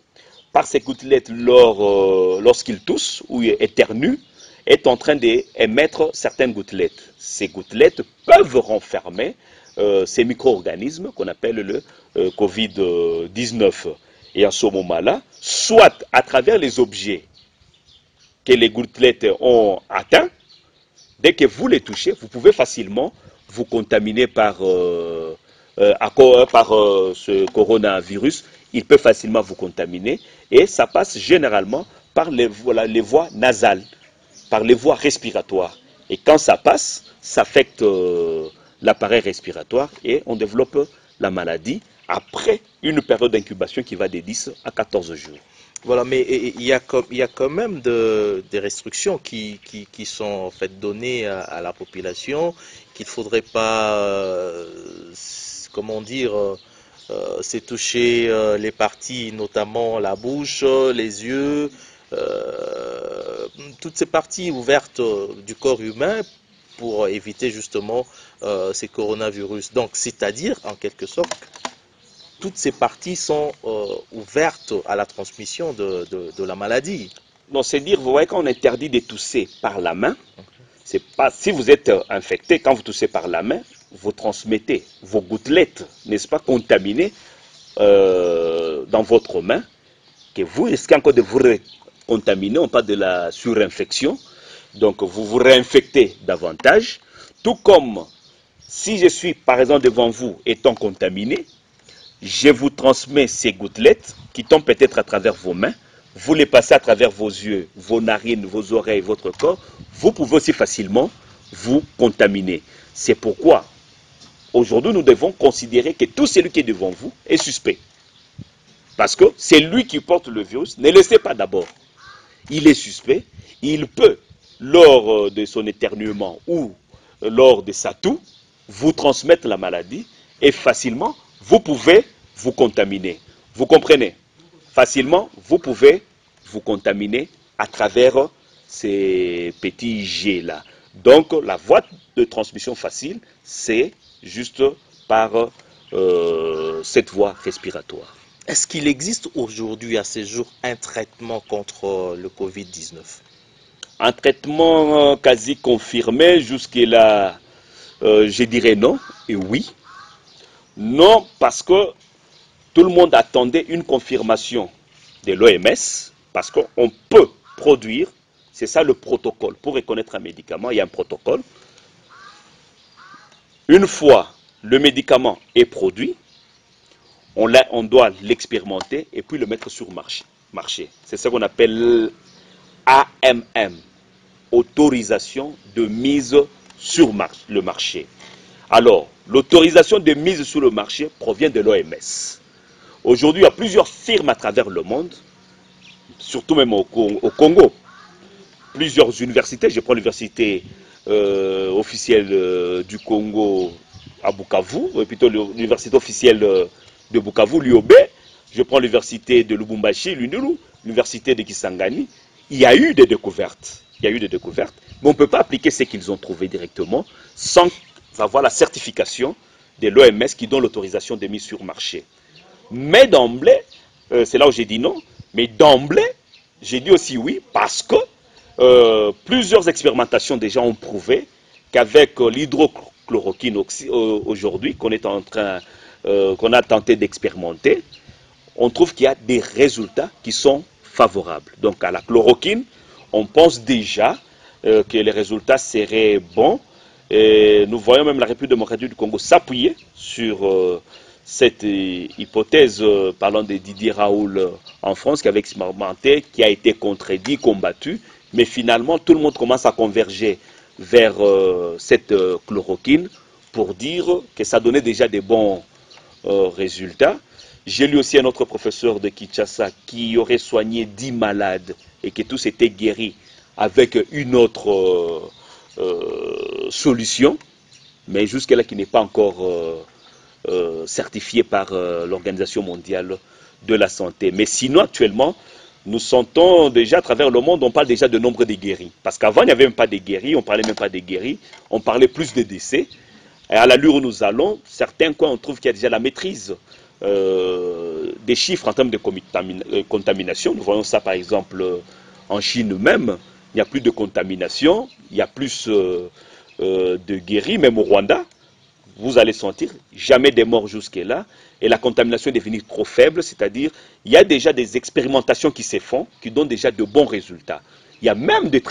par ces gouttelettes, lorsqu'il tousse ou éternue, est en train d'émettre certaines gouttelettes. Ces gouttelettes peuvent renfermer ces micro-organismes qu'on appelle le Covid-19. Et à ce moment-là, soit à travers les objets que les gouttelettes ont atteints, dès que vous les touchez, vous pouvez facilement vous contaminer par ce coronavirus. Il peut facilement vous contaminer et ça passe généralement par les voies nasales, par les voies respiratoires. Et quand ça passe, ça affecte l'appareil respiratoire et on développe la maladie après une période d'incubation qui va de 10 à 14 jours. Voilà, mais il y a quand même des restrictions qui sont en fait données à la population, qu'il ne faudrait pas, comment dire, se toucher les parties, notamment la bouche, les yeux, toutes ces parties ouvertes du corps humain pour éviter justement ces coronavirus. Donc, c'est-à-dire, en quelque sorte, toutes ces parties sont ouvertes à la transmission de la maladie. Non, c'est dire, vous voyez, quand on interdit de tousser par la main, c'est pas, si vous êtes infecté, quand vous toussez par la main, vous transmettez vos gouttelettes, n'est-ce pas, contaminées dans votre main, que vous risquez encore de vous contaminer, on parle de la surinfection, donc vous vous réinfectez davantage, tout comme si je suis par exemple devant vous étant contaminé, je vous transmets ces gouttelettes qui tombent peut-être à travers vos mains, vous les passez à travers vos yeux, vos narines, vos oreilles, votre corps, vous pouvez aussi facilement vous contaminer. C'est pourquoi aujourd'hui nous devons considérer que tout celui qui est devant vous est suspect. Parce que c'est lui qui porte le virus, ne le laissez pas d'abord. Il est suspect, il peut, lors de son éternuement ou lors de sa toux, vous transmettre la maladie et facilement, vous pouvez vous contaminer. Vous comprenez? Facilement, vous pouvez vous contaminer à travers ces petits jets-là. Donc, la voie de transmission facile, c'est juste par cette voie respiratoire. Est-ce qu'il existe aujourd'hui, à ce jour, un traitement contre le Covid-19? Un traitement quasi confirmé, jusque-là, je dirais non et oui. Non, parce que tout le monde attendait une confirmation de l'OMS, parce qu'on peut produire, c'est ça le protocole. Pour reconnaître un médicament, il y a un protocole. Une fois le médicament est produit, on doit l'expérimenter et puis le mettre sur marché. C'est ce qu'on appelle AMM, autorisation de mise sur le marché. Alors, l'autorisation de mise sur le marché provient de l'OMS. Aujourd'hui, il y a plusieurs firmes à travers le monde, surtout même au Congo. Plusieurs universités, je prends l'université officielle du Congo à Bukavu, ou plutôt l'université officielle de Bukavu, l'UOB, je prends l'université de Lubumbashi, l'UNILU, l'université de Kisangani. Il y a eu des découvertes, mais on ne peut pas appliquer ce qu'ils ont trouvé directement sans avoir la certification de l'OMS qui donne l'autorisation de mise sur marché. Mais d'emblée, c'est là où j'ai dit non, mais d'emblée, j'ai dit aussi oui, parce que plusieurs expérimentations déjà ont prouvé qu'avec l'hydrochloroquine aujourd'hui, qu'on a tenté d'expérimenter, on trouve qu'il y a des résultats qui sont favorables. Donc à la chloroquine, on pense déjà que les résultats seraient bons. Et nous voyons même la République démocratique du Congo s'appuyer sur cette hypothèse, parlant de Didier Raoult en France, qui avait expérimenté, qui a été contredit, combattu, mais finalement tout le monde commence à converger vers cette chloroquine pour dire que ça donnait déjà des bons résultats. J'ai lu aussi un autre professeur de Kinshasa qui aurait soigné 10 malades et que tous étaient guéris avec une autre solution, mais jusque-là qui n'est pas encore certifiée par l'Organisation mondiale de la santé. Mais sinon, actuellement, nous sentons déjà à travers le monde, on parle déjà de nombre de guéris. Parce qu'avant, il n'y avait même pas de guéris, on ne parlait même pas de guéris, on parlait plus de décès. Et à l'allure où nous allons, certains coins, on trouve qu'il y a déjà la maîtrise des chiffres en termes de contamination. Nous voyons ça par exemple en Chine même, il n'y a plus de contamination, il y a plus de guéris, même au Rwanda. Vous allez sentir jamais des morts jusque-là, et la contamination est devenue trop faible, c'est-à-dire il y a déjà des expérimentations qui se font, qui donnent déjà de bons résultats. Il y a même des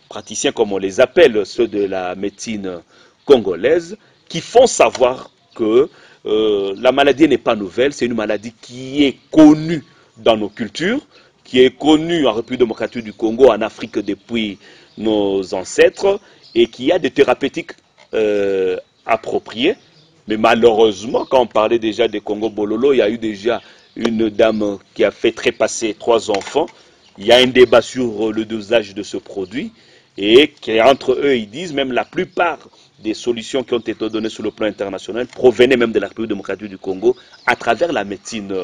praticiens, comme on les appelle, ceux de la médecine congolaise, qui font savoir que la maladie n'est pas nouvelle, c'est une maladie qui est connue dans nos cultures, qui est connue en République démocratique du Congo, en Afrique depuis nos ancêtres, et qui a des thérapeutiques appropriées. Mais malheureusement, quand on parlait déjà des Congo Bololo, il y a eu déjà une dame qui a fait trépasser 3 enfants. Il y a un débat sur le dosage de ce produit, et entre eux, ils disent même la plupart des solutions qui ont été données sur le plan international provenaient même de la République démocratique du Congo à travers la médecine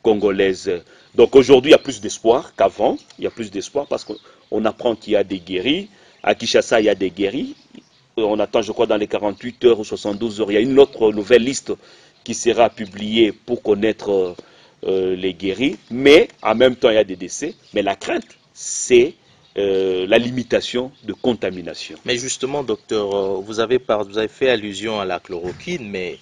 congolaise. Donc aujourd'hui, il y a plus d'espoir qu'avant. Il y a plus d'espoir parce qu'on apprend qu'il y a des guéris. À Kinshasa, il y a des guéris. On attend, je crois, dans les 48 heures ou 72 heures. Il y a une autre nouvelle liste qui sera publiée pour connaître les guéris. Mais en même temps, il y a des décès. Mais la crainte, c'est la limitation de contamination. Mais justement, docteur, vous avez fait allusion à la chloroquine, mais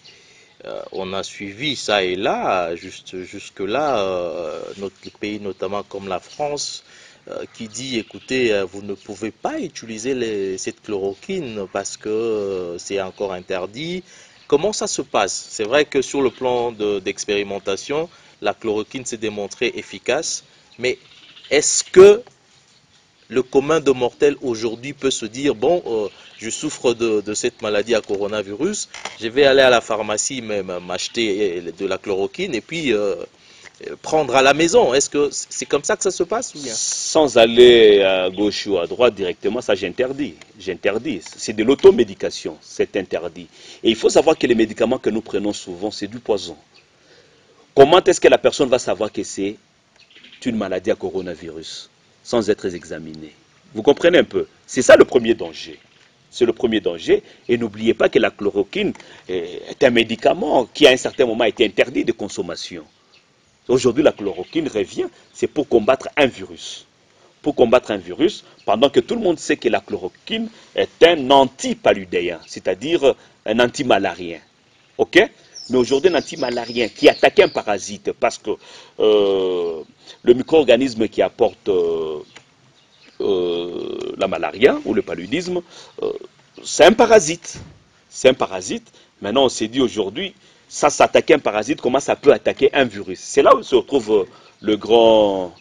on a suivi ça et là, jusque-là, notre pays, notamment comme la France, qui dit, écoutez, vous ne pouvez pas utiliser cette chloroquine parce que c'est encore interdit. Comment ça se passe? C'est vrai que sur le plan d'expérimentation, la chloroquine s'est démontrée efficace, mais est-ce que le commun de mortels aujourd'hui peut se dire, bon, je souffre de cette maladie à coronavirus, je vais aller à la pharmacie m'acheter de la chloroquine et puis prendre à la maison. Est-ce que c'est comme ça que ça se passe ou bien? Sans aller à gauche ou à droite directement, ça j'interdis. J'interdis. C'est de l'automédication, c'est interdit. Et il faut savoir que les médicaments que nous prenons souvent, c'est du poison. Comment est-ce que la personne va savoir que c'est une maladie à coronavirus sans être examiné? Vous comprenez un peu? C'est ça le premier danger. C'est le premier danger. Et n'oubliez pas que la chloroquine est un médicament qui à un certain moment a été interdit de consommation. Aujourd'hui, la chloroquine revient, c'est pour combattre un virus. pour combattre un virus, pendant que tout le monde sait que la chloroquine est un antipaludéen, c'est-à-dire un antimalarien. Ok? Mais aujourd'hui, un antimalarien qui attaque un parasite, parce que le micro-organisme qui apporte la malaria ou le paludisme, c'est un parasite. C'est un parasite. Maintenant, on s'est dit aujourd'hui, ça s'attaquer un parasite, comment ça peut attaquer un virus? C'est là où se retrouve le grand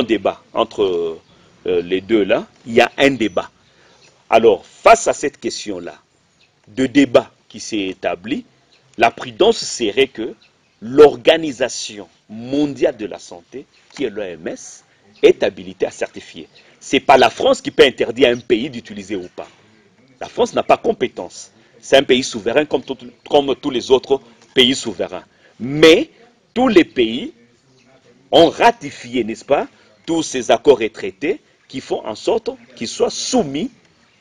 débat entre les deux là. Il y a un débat. Alors, face à cette question-là, de débat qui s'est établi, la prudence serait que l'Organisation mondiale de la santé, qui est l'OMS, est habilitée à certifier. Ce n'est pas la France qui peut interdire à un pays d'utiliser ou pas. La France n'a pas compétence. C'est un pays souverain comme tous les autres pays souverains. Mais tous les pays ont ratifié, n'est-ce pas, tous ces accords et traités qui font en sorte qu'ils soient soumis,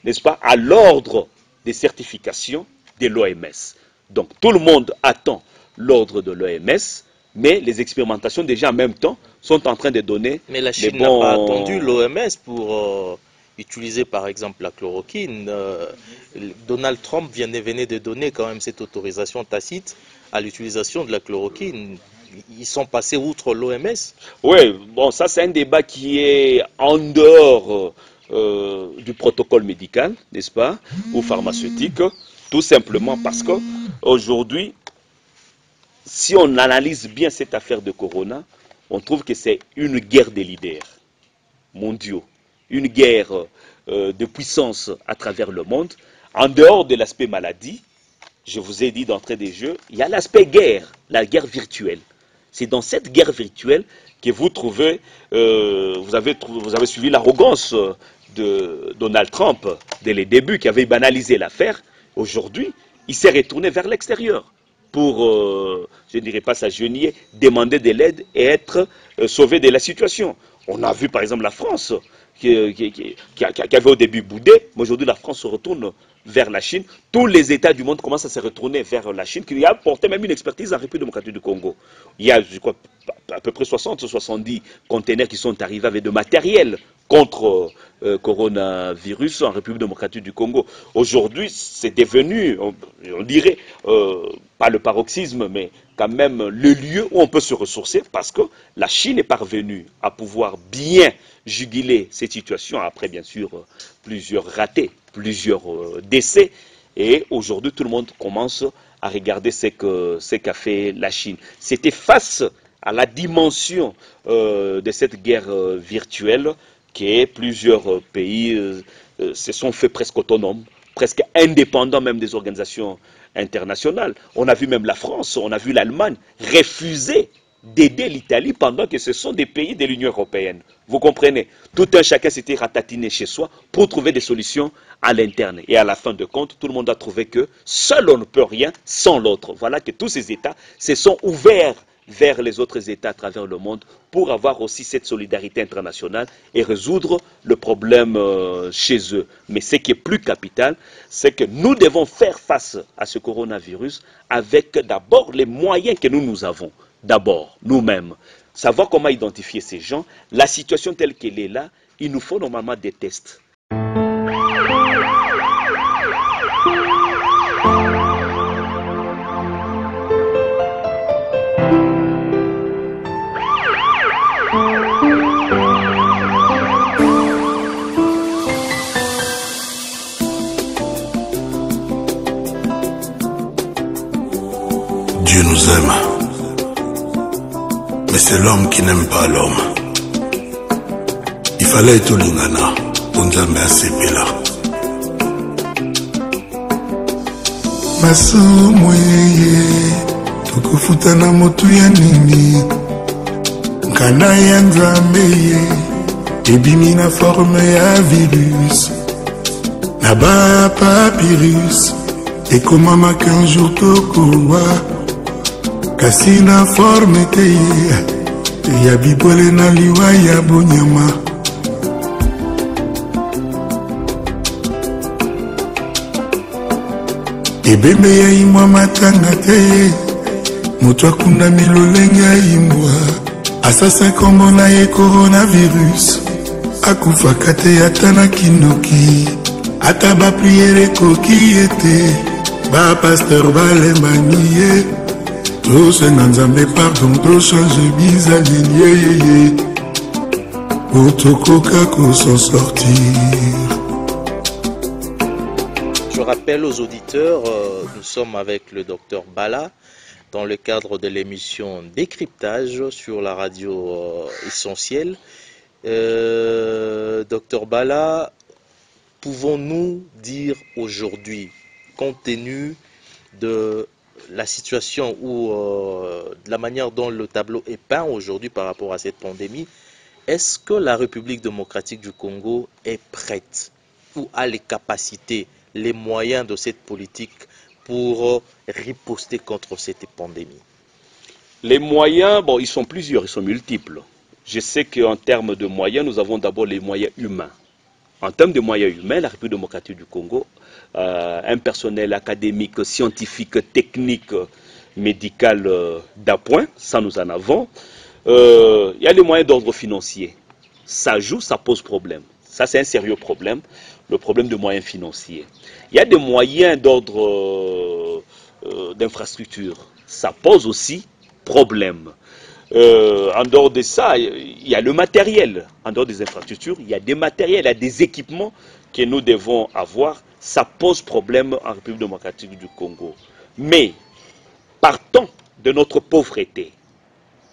n'est-ce pas, à l'ordre des certifications de l'OMS. Donc tout le monde attend l'ordre de l'OMS, mais les expérimentations déjà en même temps sont en train de donner... Mais la Chine n'a pas attendu l'OMS pour utiliser par exemple la chloroquine. Donald Trump venait de donner quand même cette autorisation tacite à l'utilisation de la chloroquine. Ils sont passés outre l'OMS. Oui, bon, ça c'est un débat qui est en dehors du protocole médical, n'est-ce pas, ou pharmaceutique, tout simplement parce que aujourd'hui, si on analyse bien cette affaire de Corona, on trouve que c'est une guerre des leaders mondiaux, une guerre de puissance à travers le monde. En dehors de l'aspect maladie, je vous ai dit d'entrée des jeux, il y a l'aspect guerre, la guerre virtuelle. C'est dans cette guerre virtuelle que vous trouvez, vous avez suivi l'arrogance de Donald Trump dès les débuts, qui avait banalisé l'affaire. Aujourd'hui, il s'est retourné vers l'extérieur pour, je ne dirais pas s'agenouiller, demander de l'aide et être sauvé de la situation. On a vu par exemple la France, qui avait au début boudé, mais aujourd'hui la France se retourne vers la Chine. Tous les États du monde commencent à se retourner vers la Chine, qui a apporté même une expertise en République démocratique du Congo. Il y a, je crois, à peu près 60 ou 70 containers qui sont arrivés avec de matériel contre coronavirus en République démocratique du Congo. Aujourd'hui, c'est devenu, on dirait, pas le paroxysme, mais quand même le lieu où on peut se ressourcer, parce que la Chine est parvenue à pouvoir bien juguler cette situation, après bien sûr plusieurs ratés, plusieurs décès, et aujourd'hui tout le monde commence à regarder ce qu'a fait la Chine. C'était face à la dimension de cette guerre virtuelle que plusieurs pays se sont fait presque autonomes, presque indépendants même des organisations internationales. On a vu même la France, on a vu l'Allemagne refuser d'aider l'Italie pendant que ce sont des pays de l'Union européenne. Vous comprenez? Tout un chacun s'était ratatiné chez soi pour trouver des solutions à l'interne. Et à la fin de compte, tout le monde a trouvé que seul on ne peut rien sans l'autre. Voilà que tous ces États se sont ouverts vers les autres États à travers le monde pour avoir aussi cette solidarité internationale et résoudre le problème chez eux. Mais ce qui est plus capital, c'est que nous devons faire face à ce coronavirus avec d'abord les moyens que nous avons. D'abord, nous-mêmes, savoir comment identifier ces gens. La situation telle qu'elle est là, il nous faut normalement des tests. Dieu nous aime. Mais c'est l'homme qui n'aime pas l'homme. Il fallait tout l'ingana pour nous amener à sepela. Masomweye tukufutana motu ya nini nkana ya nzambeye ebimi na forme ya virus na ba papyrus ekomamaka un jour tokowa kasi na forme te ya bibole na liwa ya bonyama ebembe ya imwa matanga te moto akunda milolenge ya imbwa asasa kombo na ye coronavirus akufaka te ata na kinoki ata bapriere ekoki ete bapaster balembani ye tosenga nzambe pardon tochange bizaleli yeyeye po tokoka kosan sortir. Je rappelle aux auditeurs, nous sommes avec le docteur Bala dans le cadre de l'émission Décryptage sur la radio essentielle. Docteur Bala, pouvons-nous dire aujourd'hui, compte tenu de la situation ou de la manière dont le tableau est peint aujourd'hui par rapport à cette pandémie, est-ce que la République démocratique du Congo est prête ou a les capacités, les moyens de cette politique pour riposter contre cette pandémie? Les moyens, bon, ils sont plusieurs, ils sont multiples. Je sais qu'en termes de moyens, nous avons d'abord les moyens humains. En termes de moyens humains, la République démocratique du Congo, un personnel académique, scientifique, technique, médical d'appoint, ça nous en avons. Il y a les moyens d'ordre financier. Ça joue, ça pose problème. Ça, c'est un sérieux problème, le problème de moyens financiers. Il y a des moyens d'ordre d'infrastructure. Ça pose aussi problème. En dehors de ça, il y a le matériel. En dehors des infrastructures, il y a des matériels, il y a des équipements que nous devons avoir. Ça pose problème en République démocratique du Congo. Mais, partons de notre pauvreté,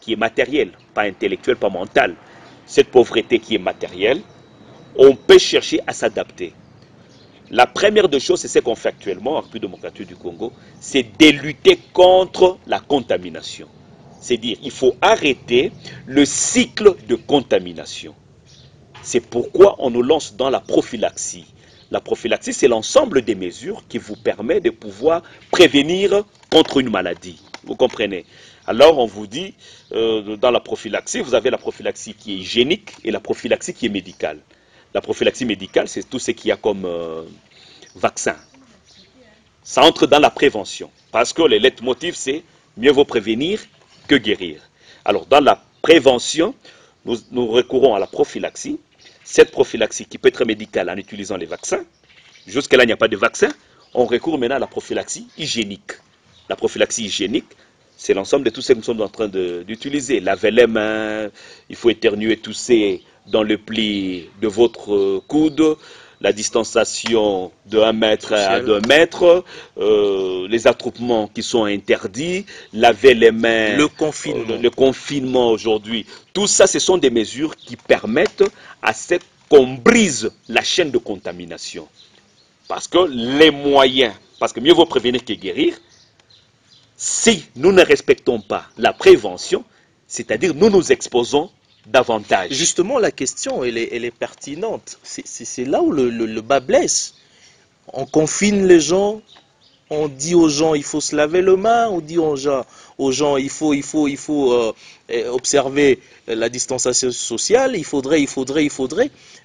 qui est matérielle, pas intellectuelle, pas mentale. Cette pauvreté qui est matérielle, on peut chercher à s'adapter. La première des choses, c'est ce qu'on fait actuellement en République démocratique du Congo, c'est de lutter contre la contamination. C'est-à-dire, il faut arrêter le cycle de contamination. C'est pourquoi on nous lance dans la prophylaxie. La prophylaxie, c'est l'ensemble des mesures qui vous permet de pouvoir prévenir contre une maladie. Vous comprenez? Alors, on vous dit, dans la prophylaxie, vous avez la prophylaxie qui est hygiénique et la prophylaxie qui est médicale. La prophylaxie médicale, c'est tout ce qu'il y a comme vaccin. Ça entre dans la prévention. Parce que le leitmotiv, c'est mieux vaut prévenir que guérir. Alors, dans la prévention, nous recourons à la prophylaxie. Cette prophylaxie qui peut être médicale en utilisant les vaccins. Jusque-là, il n'y a pas de vaccin. On recourt maintenant à la prophylaxie hygiénique. La prophylaxie hygiénique, c'est l'ensemble de tout ce que nous sommes en train d'utiliser. Laver les mains, il faut éternuer, tousser dans le pli de votre coude, la distanciation de 1 mètre à 2 mètres, les attroupements qui sont interdits, laver les mains, le confinement aujourd'hui. Tout ça, ce sont des mesures qui permettent à ce qu'on brise la chaîne de contamination. Parce que les moyens, parce que mieux vaut prévenir que guérir, si nous ne respectons pas la prévention, c'est-à-dire nous nous exposons davantage. Justement, la question, elle est pertinente. C'est là où le bas blesse. On confine les gens, on dit aux gens il faut se laver les mains, on dit aux gens il faut observer la distanciation sociale, il faudrait.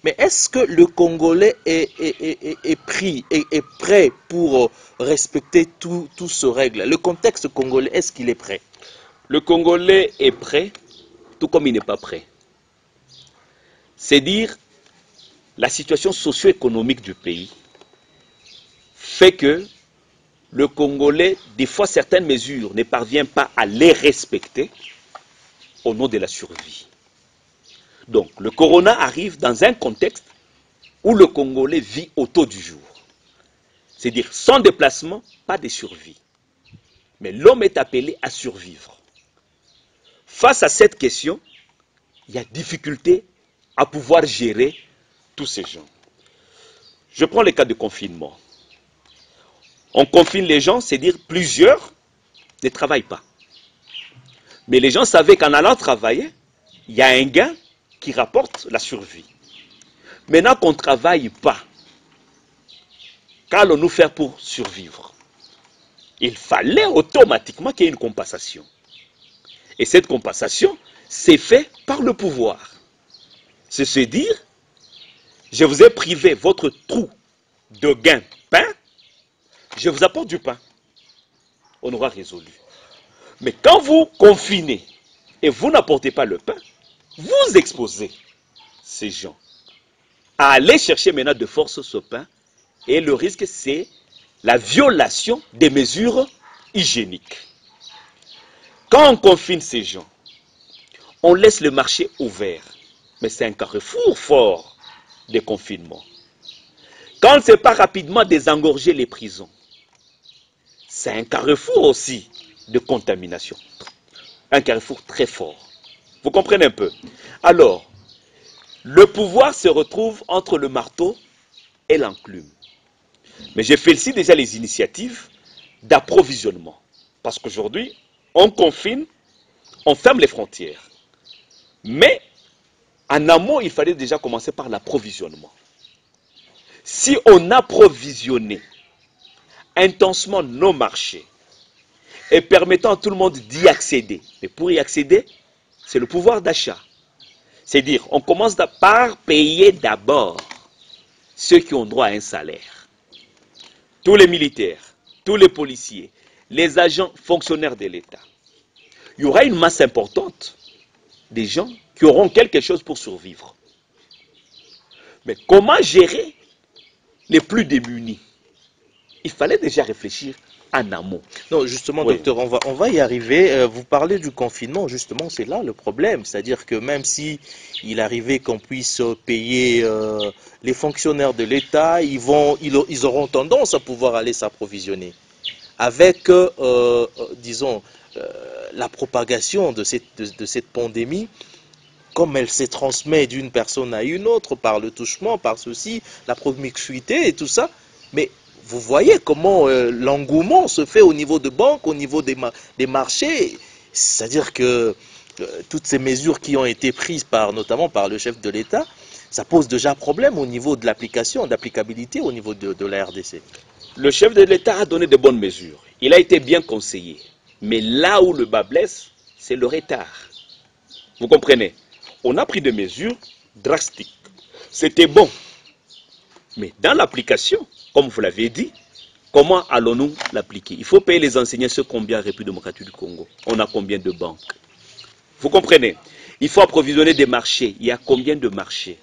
Mais est-ce que le Congolais est prêt pour respecter toutes ces règles? Le contexte congolais, est-ce qu'il est prêt? Le Congolais est prêt, tout comme il n'est pas prêt. C'est dire, la situation socio-économique du pays fait que le Congolais, des fois, certaines mesures ne parvient pas à les respecter au nom de la survie. Donc, le corona arrive dans un contexte où le Congolais vit au taux du jour. C'est-à-dire, sans déplacement, pas de survie. Mais l'homme est appelé à survivre. Face à cette question, il y a difficulté à pouvoir gérer tous ces gens. Je prends le cas de confinement. On confine les gens, c'est-à-dire plusieurs ne travaillent pas. Mais les gens savaient qu'en allant travailler, il y a un gain qui rapporte la survie. Maintenant qu'on ne travaille pas, qu'allons-nous faire pour survivre? Il fallait automatiquement qu'il y ait une compensation. Et cette compensation, c'est fait par le pouvoir. C'est se dire, je vous ai privé votre trou de gain pain, je vous apporte du pain. On aura résolu. Mais quand vous confinez et vous n'apportez pas le pain, vous exposez ces gens à aller chercher maintenant de force ce pain. Et le risque, c'est la violation des mesures hygiéniques. Quand on confine ces gens, on laisse le marché ouvert. Mais c'est un carrefour fort de confinement. Quand on ne sait pas rapidement désengorger les prisons, c'est un carrefour aussi de contamination. Un carrefour très fort. Vous comprenez un peu? Alors, le pouvoir se retrouve entre le marteau et l'enclume. Mais je félicite déjà les initiatives d'approvisionnement. Parce qu'aujourd'hui, on confine, on ferme les frontières. Mais, en amont, il fallait déjà commencer par l'approvisionnement. Si on approvisionnait intensement nos marchés et permettant à tout le monde d'y accéder, mais pour y accéder, c'est le pouvoir d'achat. C'est-à-dire, on commence par payer d'abord ceux qui ont droit à un salaire. Tous les militaires, tous les policiers, les agents fonctionnaires de l'État. Il y aura une masse importante des gens qui auront quelque chose pour survivre. Mais comment gérer les plus démunis? Il fallait déjà réfléchir en amont. Non, justement, Oui. docteur, on va y arriver. Vous parlez du confinement, justement, c'est là le problème. C'est-à-dire que même si il arrivait qu'on puisse payer les fonctionnaires de l'État, ils auront tendance à pouvoir aller s'approvisionner. Avec, disons, la propagation de cette pandémie, comme elle se transmet d'une personne à une autre, par le touchement, par ceci, la promiscuité et tout ça, mais vous voyez comment l'engouement se fait au niveau de banques, au niveau des marchés. C'est-à-dire que toutes ces mesures qui ont été prises notamment par le chef de l'État, ça pose déjà problème au niveau de l'application, d'applicabilité au niveau de la RDC. Le chef de l'État a donné de bonnes mesures. Il a été bien conseillé. Mais là où le bas blesse, c'est le retard. Vous comprenez? On a pris des mesures drastiques. C'était bon. Mais dans l'application, comme vous l'avez dit, comment allons-nous l'appliquer? Il faut payer les enseignants sur combien en République démocratique du Congo? On a combien de banques? Vous comprenez? Il faut approvisionner des marchés. Il y a combien de marchés?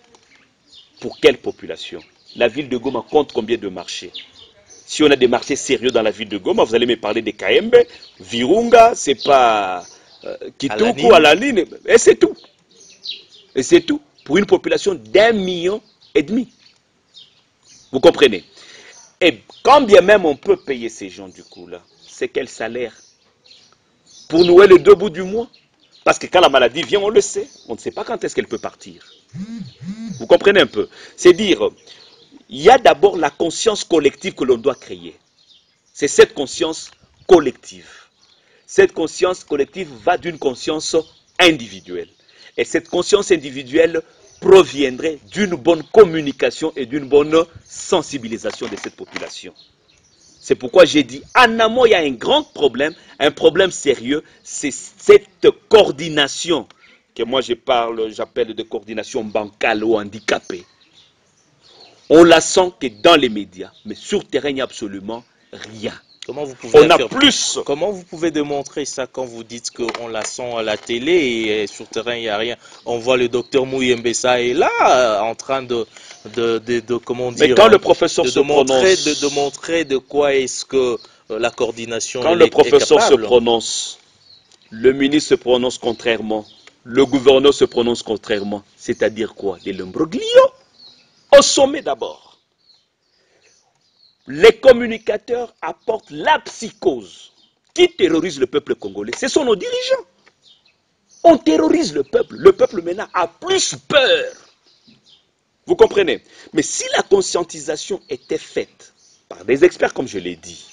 Pour quelle population? La ville de Goma compte combien de marchés? Si on a des marchés sérieux dans la ville de Goma, vous allez me parler de Kaembe, Virunga, c'est pas Kitoko, Alanine, et c'est tout. Et c'est tout. Pour une population d'1,5 million. Vous comprenez? Et quand bien même on peut payer ces gens du coup là, c'est quel salaire? Pour nouer les deux bouts du mois? Parce que quand la maladie vient, on le sait. On ne sait pas quand est-ce qu'elle peut partir. Vous comprenez un peu? C'est dire, il y a d'abord la conscience collective que l'on doit créer. C'est cette conscience collective. Cette conscience collective va d'une conscience individuelle. Et cette conscience individuelle proviendrait d'une bonne communication et d'une bonne sensibilisation de cette population. C'est pourquoi j'ai dit, en amont, il y a un grand problème, un problème sérieux, c'est cette coordination, que moi j'appelle de coordination bancale ou handicapée. On la sent que dans les médias, mais sur le terrain, il n'y a absolument rien. Comment vous pouvez plus. Comment vous pouvez démontrer ça quand vous dites qu'on la sent à la télé et sur le terrain il n'y a rien? On voit le docteur Mouyembessa est là en train de comment dire. Mais quand le professeur se prononce, de montrer de quoi est-ce que la coordination. Quand le professeur se prononce, le ministre se prononce contrairement, le gouverneur se prononce contrairement. C'est-à-dire quoi? De l'imbroglio au sommet d'abord. Les communicateurs apportent la psychose qui terrorise le peuple congolais. Ce sont nos dirigeants. On terrorise le peuple. Le peuple maintenant a plus peur. Vous comprenez? Mais si la conscientisation était faite par des experts, comme je l'ai dit,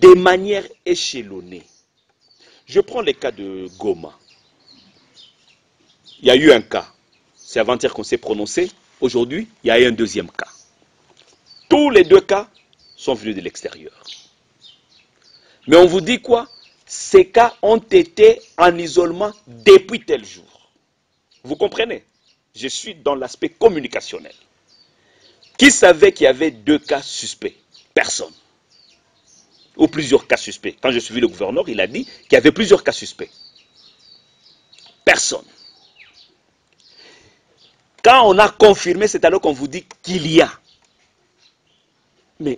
de manière échelonnée. Je prends le cas de Goma. Il y a eu un cas. C'est avant-hier qu'on s'est prononcé. Aujourd'hui, il y a eu un deuxième cas. Tous les deux cas sont venus de l'extérieur. Mais on vous dit quoi? Ces cas ont été en isolement depuis tel jour. Vous comprenez? Je suis dans l'aspect communicationnel. Qui savait qu'il y avait 2 cas suspects? Personne. Ou plusieurs cas suspects. Quand je suivis le gouverneur, il a dit qu'il y avait plusieurs cas suspects. Personne. Quand on a confirmé, c'est alors qu'on vous dit qu'il y a. Mais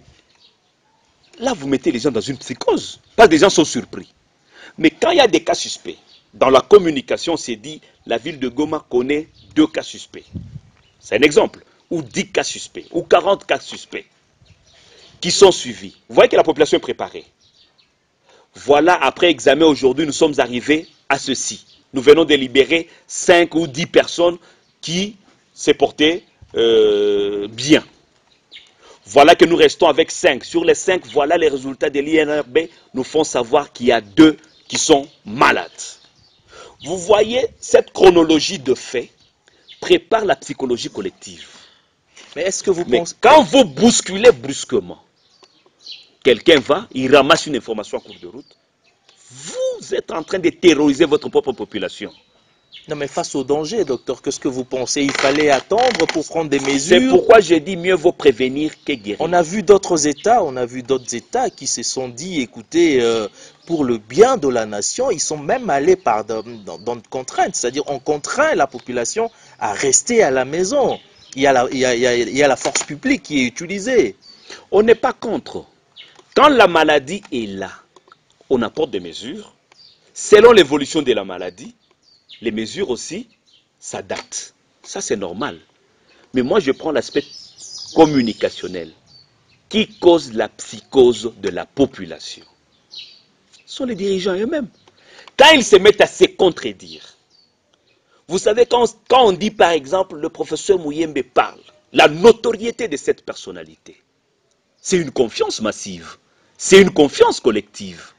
là, vous mettez les gens dans une psychose. Parce que les gens sont surpris. Mais quand il y a des cas suspects, dans la communication, c'est dit, la ville de Goma connaît 2 cas suspects. C'est un exemple. Ou 10 cas suspects, ou 40 cas suspects, qui sont suivis. Vous voyez que la population est préparée. Voilà, après examen aujourd'hui, nous sommes arrivés à ceci. Nous venons de libérer 5 ou 10 personnes qui s'est porté bien. Voilà que nous restons avec 5. Sur les 5, voilà les résultats de l'INRB nous font savoir qu'il y a 2 qui sont malades. Vous voyez, cette chronologie de faits prépare la psychologie collective. Mais est-ce que vous pensez... Quand vous bousculez brusquement, quelqu'un va, il ramasse une information en cours de route, vous êtes en train de terroriser votre propre population. Non, mais face au danger, docteur, qu'est-ce que vous pensez? Il fallait attendre pour prendre des mesures. C'est pourquoi j'ai dit mieux vaut prévenir que guérir. On a vu d'autres États, qui se sont dit, écoutez, pour le bien de la nation, ils sont même allés dans de contraintes, c'est-à-dire on contraint la population à rester à la maison. Il y a la force publique qui est utilisée. On n'est pas contre. Quand la maladie est là, on apporte des mesures. Selon l'évolution de la maladie, les mesures aussi s'adaptent. Ça, c'est normal. Mais moi, je prends l'aspect communicationnel qui cause la psychose de la population. Ce sont les dirigeants eux-mêmes. Quand ils se mettent à se contredire, vous savez, quand on dit par exemple, le professeur Muyembe parle, la notoriété de cette personnalité, c'est une confiance massive, c'est une confiance collective.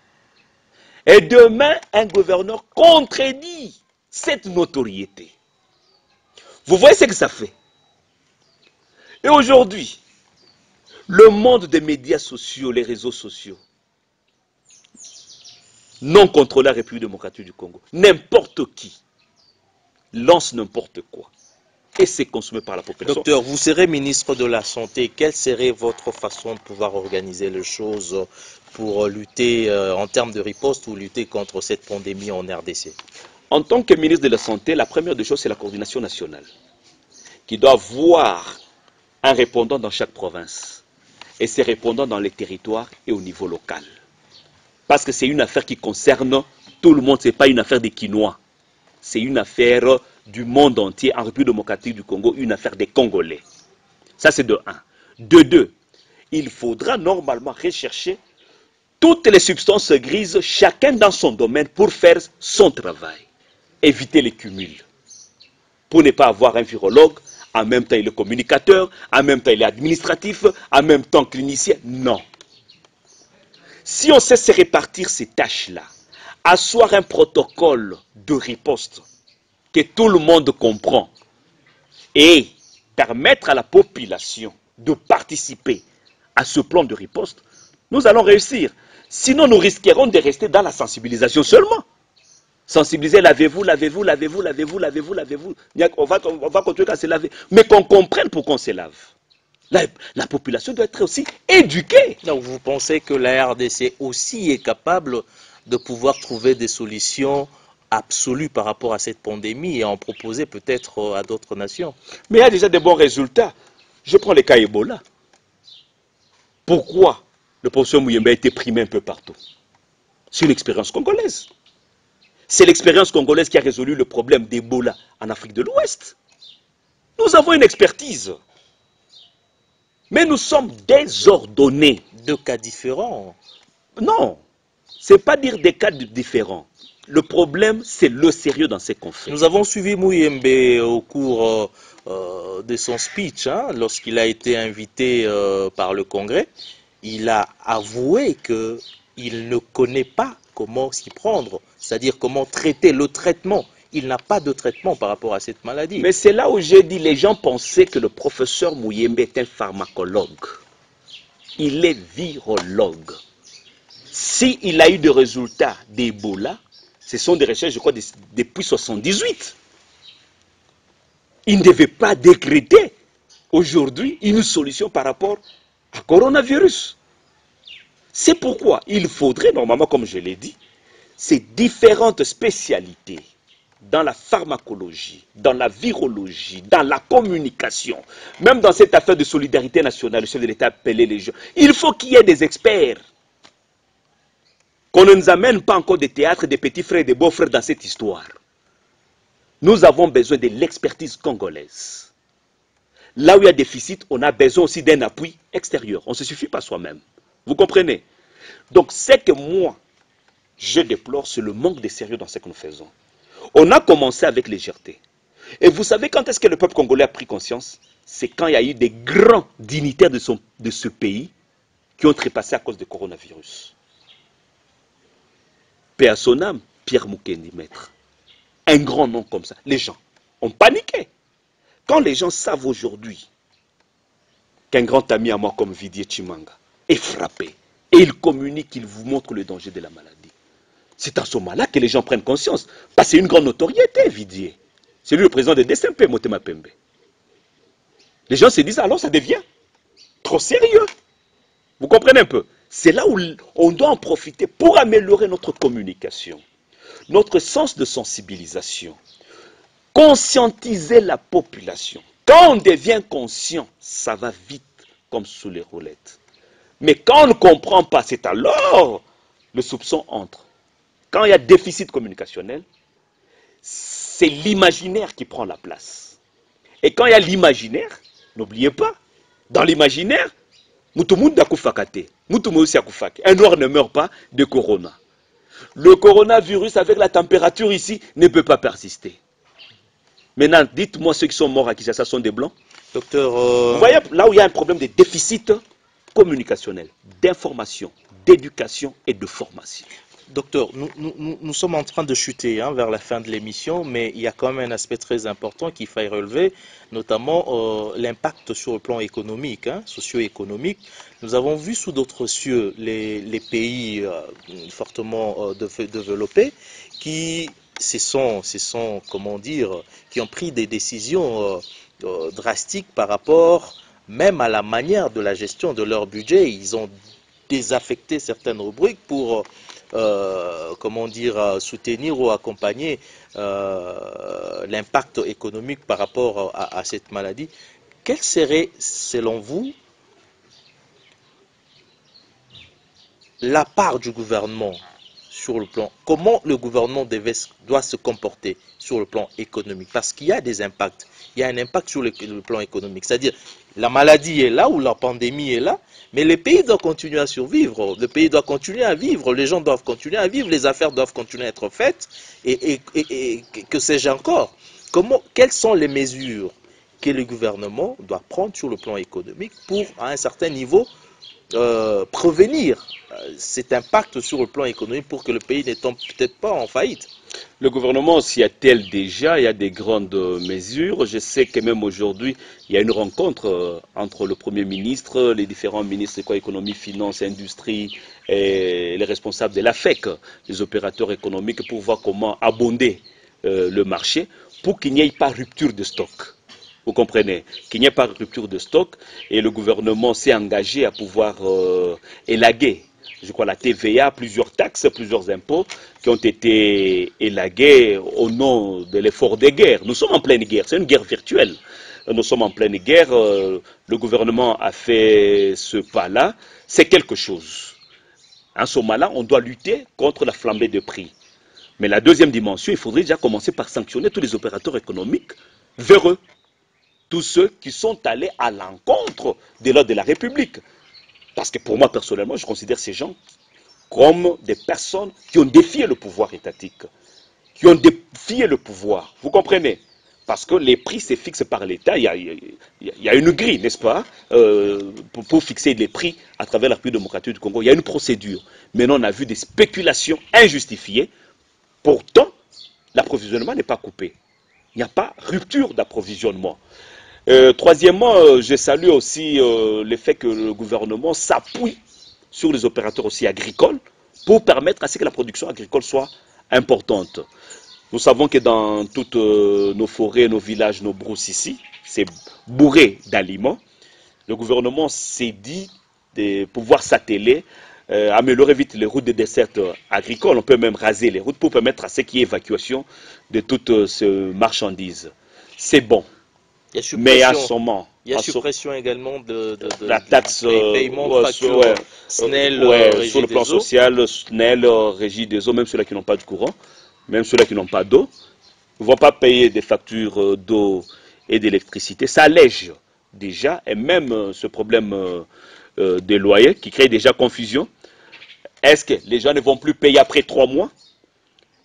Et demain, un gouverneur contredit cette notoriété. Vous voyez ce que ça fait. Et aujourd'hui, le monde des médias sociaux, les réseaux sociaux, non contrôlés à la République démocratique du Congo, n'importe qui lance n'importe quoi. Et c'est consommé par la population. Docteur, vous serez ministre de la Santé. Quelle serait votre façon de pouvoir organiser les choses pour lutter en termes de riposte ou lutter contre cette pandémie en RDC? En tant que ministre de la Santé, la première des choses, c'est la coordination nationale, qui doit avoir un répondant dans chaque province. Et ces répondants dans les territoires et au niveau local. Parce que c'est une affaire qui concerne tout le monde, ce n'est pas une affaire des Quinois. C'est une affaire du monde entier, en République démocratique du Congo, une affaire des Congolais. Ça, c'est de 1. De 2, il faudra normalement rechercher toutes les substances grises, chacun dans son domaine, pour faire son travail. Éviter les cumuls. Pour ne pas avoir un virologue, en même temps il est communicateur, en même temps il est administratif, en même temps clinicien. Non. Si on sait se répartir ces tâches-là, asseoir un protocole de riposte que tout le monde comprend et permettre à la population de participer à ce plan de riposte, nous allons réussir. Sinon, nous risquerons de rester dans la sensibilisation seulement. Sensibiliser, lavez-vous, lavez-vous, lavez-vous, lavez-vous, lavez-vous, lavez-vous. On va continuer à se laver. Mais qu'on comprenne pourquoi on se lave. La population doit être aussi éduquée. Donc vous pensez que la RDC aussi est capable de pouvoir trouver des solutions absolues par rapport à cette pandémie et en proposer peut-être à d'autres nations? Mais il y a déjà de bons résultats. Je prends le cas Ebola. Pourquoi le professeur Muyembe a été primé un peu partout? C'est une expérience congolaise. C'est l'expérience congolaise qui a résolu le problème d'Ebola en Afrique de l'Ouest. Nous avons une expertise. Mais nous sommes désordonnés. 2 cas différents. Non, ce n'est pas dire des cas différents. Le problème, c'est le sérieux dans ces conflits. Nous avons suivi Muyembe au cours de son speech, lorsqu'il a été invité par le Congrès. Il a avoué qu'il ne connaît pas comment s'y prendre, c'est-à-dire comment traiter le traitement. Il n'a pas de traitement par rapport à cette maladie. Mais c'est là où j'ai dit, les gens pensaient que le professeur Muyembe est un pharmacologue. Il est virologue. S'il a eu des résultats d'Ebola, ce sont des recherches, je crois, depuis 1978. Il ne devait pas décréter aujourd'hui une solution par rapport à coronavirus. C'est pourquoi il faudrait, normalement, comme je l'ai dit, ces différentes spécialités dans la pharmacologie, dans la virologie, dans la communication, même dans cette affaire de solidarité nationale, le chef de l'État a appelé les gens. Il faut qu'il y ait des experts. Qu'on ne nous amène pas encore des théâtres, des petits frères et des beaux frères dans cette histoire. Nous avons besoin de l'expertise congolaise. Là où il y a déficit, on a besoin aussi d'un appui extérieur. On ne se suffit pas soi-même. Vous comprenez? Donc, ce que moi, je déplore, c'est le manque de sérieux dans ce que nous faisons. On a commencé avec légèreté. Et vous savez quand est-ce que le peuple congolais a pris conscience? C'est quand il y a eu des grands dignitaires de ce pays qui ont trépassé à cause du coronavirus. Paix à son âme, Pierre Mukendi, maître. Un grand nom comme ça. Les gens ont paniqué. Quand les gens savent aujourd'hui qu'un grand ami à moi comme Vidier Chimanga est frappé et il communique, il vous montre le danger de la maladie, c'est à ce moment-là que les gens prennent conscience. Parce que c'est une grande notoriété, Vidier. C'est lui le président de DSMP, Motema Pembe. Les gens se disent alors ça devient trop sérieux. Vous comprenez un peu? C'est là où on doit en profiter pour améliorer notre communication, notre sens de sensibilisation, conscientiser la population. Quand on devient conscient, ça va vite comme sous les roulettes. Mais quand on ne comprend pas, c'est alors le soupçon entre. Quand il y a déficit communicationnel, c'est l'imaginaire qui prend la place. Et quand il y a l'imaginaire, n'oubliez pas, dans l'imaginaire, un noir ne meurt pas de corona. Le coronavirus avec la température ici ne peut pas persister. Maintenant, dites-moi ceux qui sont morts à Kinshasa sont des blancs. Docteur, vous voyez là où il y a un problème de déficit communicationnel, d'information, d'éducation et de formation. Docteur, nous sommes en train de chuter vers la fin de l'émission, mais il y a quand même un aspect très important qu'il faille relever, notamment l'impact sur le plan économique, socio-économique. Nous avons vu sous d'autres cieux les pays fortement développés qui comment dire, qui ont pris des décisions drastiques par rapport même à la manière de la gestion de leur budget. Ils ont désaffecté certaines rubriques pour comment dire, soutenir ou accompagner l'impact économique par rapport à cette maladie. Quelle serait, selon vous, la part du gouvernement sur le plan, comment le gouvernement doit se comporter sur le plan économique? Parce qu'il y a des impacts. Il y a un impact sur le plan économique. C'est-à-dire, la maladie est là ou la pandémie est là, mais le pays doit continuer à survivre. Le pays doit continuer à vivre. Les gens doivent continuer à vivre. Les affaires doivent continuer à être faites. Et que sais-je encore? Quelles sont les mesures que le gouvernement doit prendre sur le plan économique pour, à un certain niveau, prévenir cet impact sur le plan économique pour que le pays ne tombe peut-être pas en faillite? Le gouvernement s'y attelle déjà, il y a des grandes mesures. Je sais que même aujourd'hui, il y a une rencontre entre le Premier ministre, les différents ministres de économie, finance, industrie et les responsables de l'AFEC, les opérateurs économiques, pour voir comment abonder le marché pour qu'il n'y ait pas rupture de stock. Vous comprenez? Qu'il n'y ait pas de rupture de stock et le gouvernement s'est engagé à pouvoir élaguer, je crois, la TVA, plusieurs taxes, plusieurs impôts qui ont été élagués au nom de l'effort de guerre. Nous sommes en pleine guerre, c'est une guerre virtuelle. Nous sommes en pleine guerre, le gouvernement a fait ce pas-là, c'est quelque chose. En ce moment-là, on doit lutter contre la flambée de prix. Mais la deuxième dimension, il faudrait déjà commencer par sanctionner tous les opérateurs économiques véreux. Tous ceux qui sont allés à l'encontre de l'ordre de la République. Parce que pour moi, personnellement, je considère ces gens comme des personnes qui ont défié le pouvoir étatique, qui ont défié le pouvoir. Vous comprenez? Parce que les prix se fixent par l'État. Il y a une grille, n'est-ce pas, pour fixer les prix à travers la République démocratique du Congo. Il y a une procédure. Maintenant, on a vu des spéculations injustifiées. Pourtant, l'approvisionnement n'est pas coupé. Il n'y a pas rupture d'approvisionnement. Troisièmement, je salue aussi le fait que le gouvernement s'appuie sur les opérateurs aussi agricoles pour permettre à ce que la production agricole soit importante. Nous savons que dans toutes nos forêts, nos villages, nos brousses ici, c'est bourré d'aliments. Le gouvernement s'est dit de pouvoir s'atteler améliorer vite les routes de dessert agricoles. On peut même raser les routes pour permettre à ce qu'il y ait évacuation de toutes ces marchandises. C'est bon. Mais à ce moment, il y a suppression également de la taxe paiement de facture SNEL, sur le plan social, SNEL, Régie des eaux, même ceux-là qui n'ont pas de courant, même ceux-là qui n'ont pas d'eau, ne vont pas payer des factures d'eau et d'électricité. Ça allège déjà, et même ce problème des loyers qui crée déjà confusion. Est-ce que les gens ne vont plus payer après 3 mois?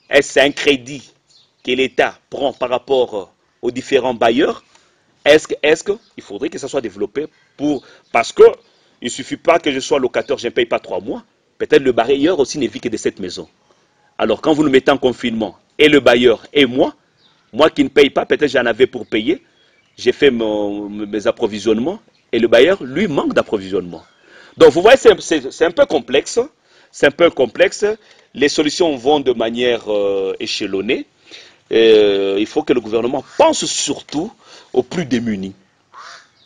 Est-ce un crédit que l'État prend par rapport aux différents bailleurs? Est-ce qu'il faudrait que ça soit développé parce qu'il ne suffit pas que je sois locataire, je ne paye pas 3 mois. Peut-être le bailleur aussi ne vit que de cette maison. Alors quand vous nous mettez en confinement, et le bailleur et moi qui ne paye pas, peut-être j'en avais pour payer, j'ai fait mes approvisionnements, et le bailleur, lui, manque d'approvisionnement. Donc vous voyez, c'est un peu complexe. C'est un peu complexe. Les solutions vont de manière échelonnée. Il faut que le gouvernement pense surtout aux plus démunis.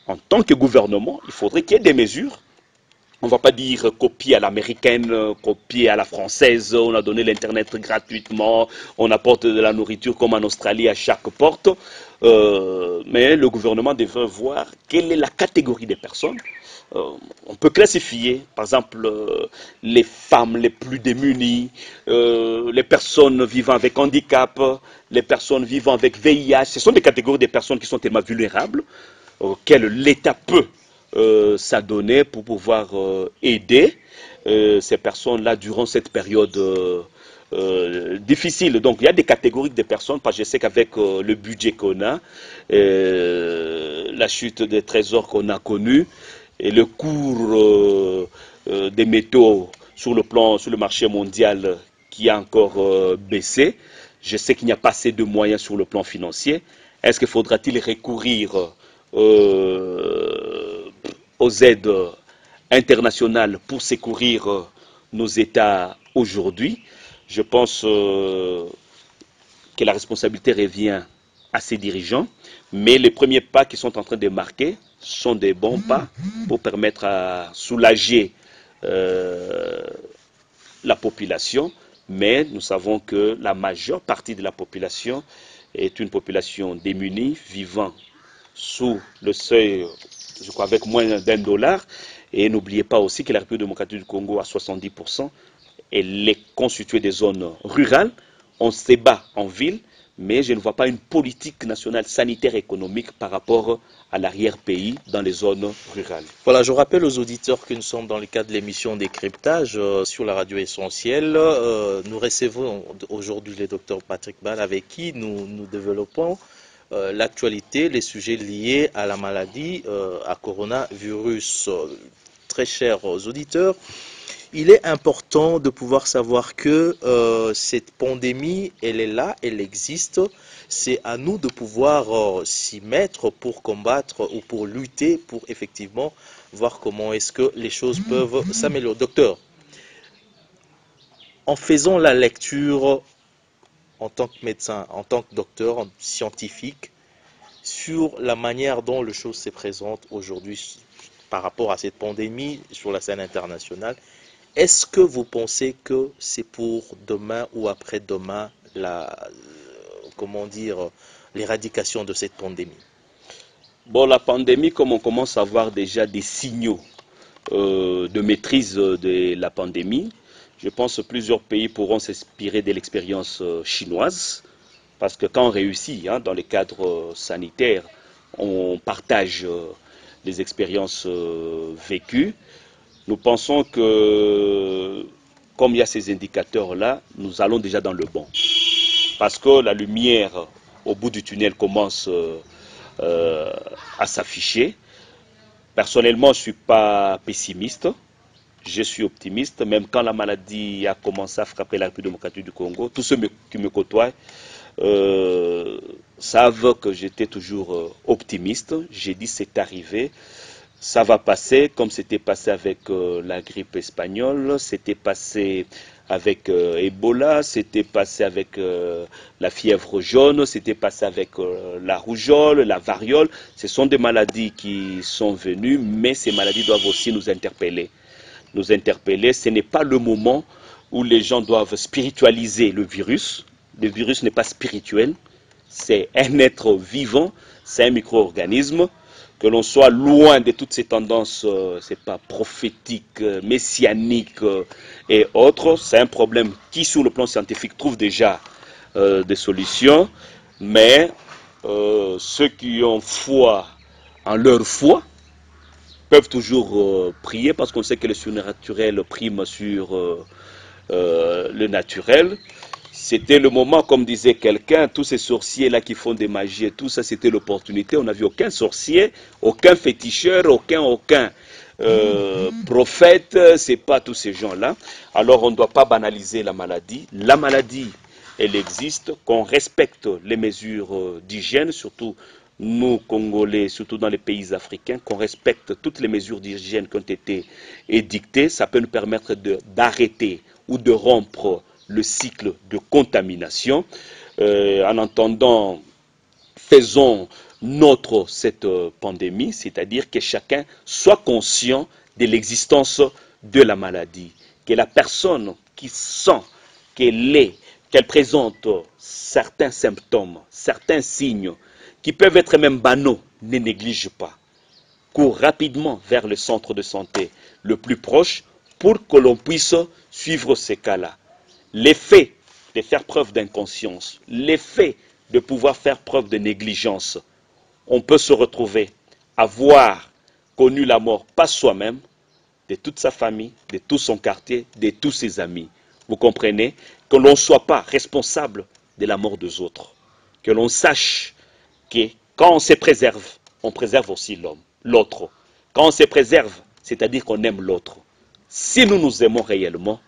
En tant que gouvernement, il faudrait qu'il y ait des mesures. On ne va pas dire copier à l'américaine, copier à la française, on a donné l'Internet gratuitement, on apporte de la nourriture comme en Australie à chaque porte. Mais le gouvernement devrait voir quelle est la catégorie des personnes. On peut classifier, par exemple, les femmes les plus démunies, les personnes vivant avec handicap, les personnes vivant avec VIH. Ce sont des catégories de personnes qui sont tellement vulnérables, auxquelles l'État peut s'adonner pour pouvoir aider ces personnes-là durant cette période difficile. Donc il y a des catégories de personnes, parce que je sais qu'avec le budget qu'on a, la chute des trésors qu'on a connue, et le cours des métaux sur le marché mondial qui a encore baissé, je sais qu'il n'y a pas assez de moyens sur le plan financier. Est-ce qu'il faudra-t-il recourir aux aides internationales pour secourir nos États aujourd'hui? Je pense que la responsabilité revient à ces dirigeants, mais les premiers pas qu'ils sont en train de marquer sont des bons pas pour permettre à soulager la population, mais nous savons que la majeure partie de la population est une population démunie, vivant sous le seuil, je crois, avec moins d'$1. Et n'oubliez pas aussi que la République démocratique du Congo, à 70%, elle est constituée des zones rurales. On se bat en ville, mais je ne vois pas une politique nationale sanitaire et économique par rapport à l'arrière-pays dans les zones rurales. Voilà, je rappelle aux auditeurs que nous sommes dans le cadre de l'émission Décryptage sur la radio essentielle. Nous recevons aujourd'hui le docteur Patrick Ball, avec qui nous développons l'actualité, les sujets liés à la maladie, à coronavirus. Très chers auditeurs, il est important de pouvoir savoir que cette pandémie, elle est là, elle existe. C'est à nous de pouvoir s'y mettre pour combattre ou pour lutter, pour effectivement voir comment est-ce que les choses peuvent s'améliorer. Docteur, en faisant la lecture en tant que médecin, en tant que docteur, scientifique, sur la manière dont les choses se présentent aujourd'hui par rapport à cette pandémie sur la scène internationale, est-ce que vous pensez que c'est pour demain ou après-demain l'éradication de cette pandémie? Bon, la pandémie, comme on commence à voir déjà des signaux de maîtrise de la pandémie, je pense que plusieurs pays pourront s'inspirer de l'expérience chinoise, parce que quand on réussit dans les cadres sanitaires, on partage les expériences vécues. Nous pensons que, comme il y a ces indicateurs-là, nous allons déjà dans le bon. Parce que la lumière au bout du tunnel commence à s'afficher. Personnellement, je ne suis pas pessimiste. Je suis optimiste, même quand la maladie a commencé à frapper la République démocratique du Congo. Tous ceux qui me côtoient savent que j'étais toujours optimiste. J'ai dit c'est arrivé, ça va passer, comme c'était passé avec la grippe espagnole, c'était passé avec Ebola, c'était passé avec la fièvre jaune, c'était passé avec la rougeole, la variole. Ce sont des maladies qui sont venues, mais ces maladies doivent aussi nous interpeller. nous interpeller. Ce n'est pas le moment où les gens doivent spiritualiser le virus. Le virus n'est pas spirituel, c'est un être vivant, c'est un micro-organisme. Que l'on soit loin de toutes ces tendances, c'est pas prophétiques, messianiques et autres. C'est un problème qui, sur le plan scientifique, trouve déjà des solutions. Mais ceux qui ont foi en leur foi peuvent toujours prier, parce qu'on sait que le surnaturel prime sur le naturel. C'était le moment, comme disait quelqu'un, tous ces sorciers-là qui font des magies et tout ça, c'était l'opportunité. On n'a vu aucun sorcier, aucun féticheur, aucun prophète, c'est pas tous ces gens-là. Alors on ne doit pas banaliser la maladie. La maladie, elle existe, qu'on respecte les mesures d'hygiène, surtout nous, Congolais, surtout dans les pays africains, qu'on respecte toutes les mesures d'hygiène qui ont été édictées. Ça peut nous permettre d'arrêter ou de rompre le cycle de contamination. En entendant, faisons cette pandémie, c'est-à-dire que chacun soit conscient de l'existence de la maladie, que la personne qui sent qu'elle présente certains symptômes, certains signes, qui peuvent être même banaux, ne néglige pas. Cours rapidement vers le centre de santé le plus proche pour que l'on puisse suivre ces cas-là. L'effet de faire preuve d'inconscience, l'effet de pouvoir faire preuve de négligence, on peut se retrouver, avoir connu la mort, pas soi-même, de toute sa famille, de tout son quartier, de tous ses amis. Vous comprenez? Que l'on ne soit pas responsable de la mort des autres. Que l'on sache que quand on se préserve, on préserve aussi l'autre. Quand on se préserve, c'est-à-dire qu'on aime l'autre. Si nous nous aimons réellement,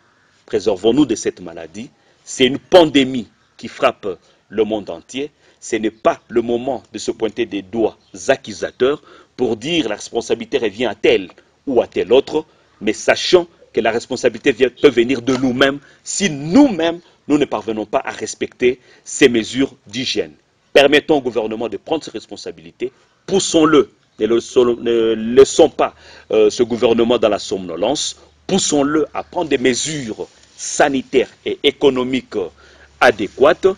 préservons-nous de cette maladie. C'est une pandémie qui frappe le monde entier. Ce n'est pas le moment de se pointer des doigts accusateurs pour dire la responsabilité revient à tel ou à tel autre, mais sachant que la responsabilité peut venir de nous-mêmes si nous-mêmes, nous ne parvenons pas à respecter ces mesures d'hygiène. Permettons au gouvernement de prendre ses responsabilités, poussons-le, ne laissons pas ce gouvernement dans la somnolence, poussons-le à prendre des mesures sanitaires et économiques adéquates,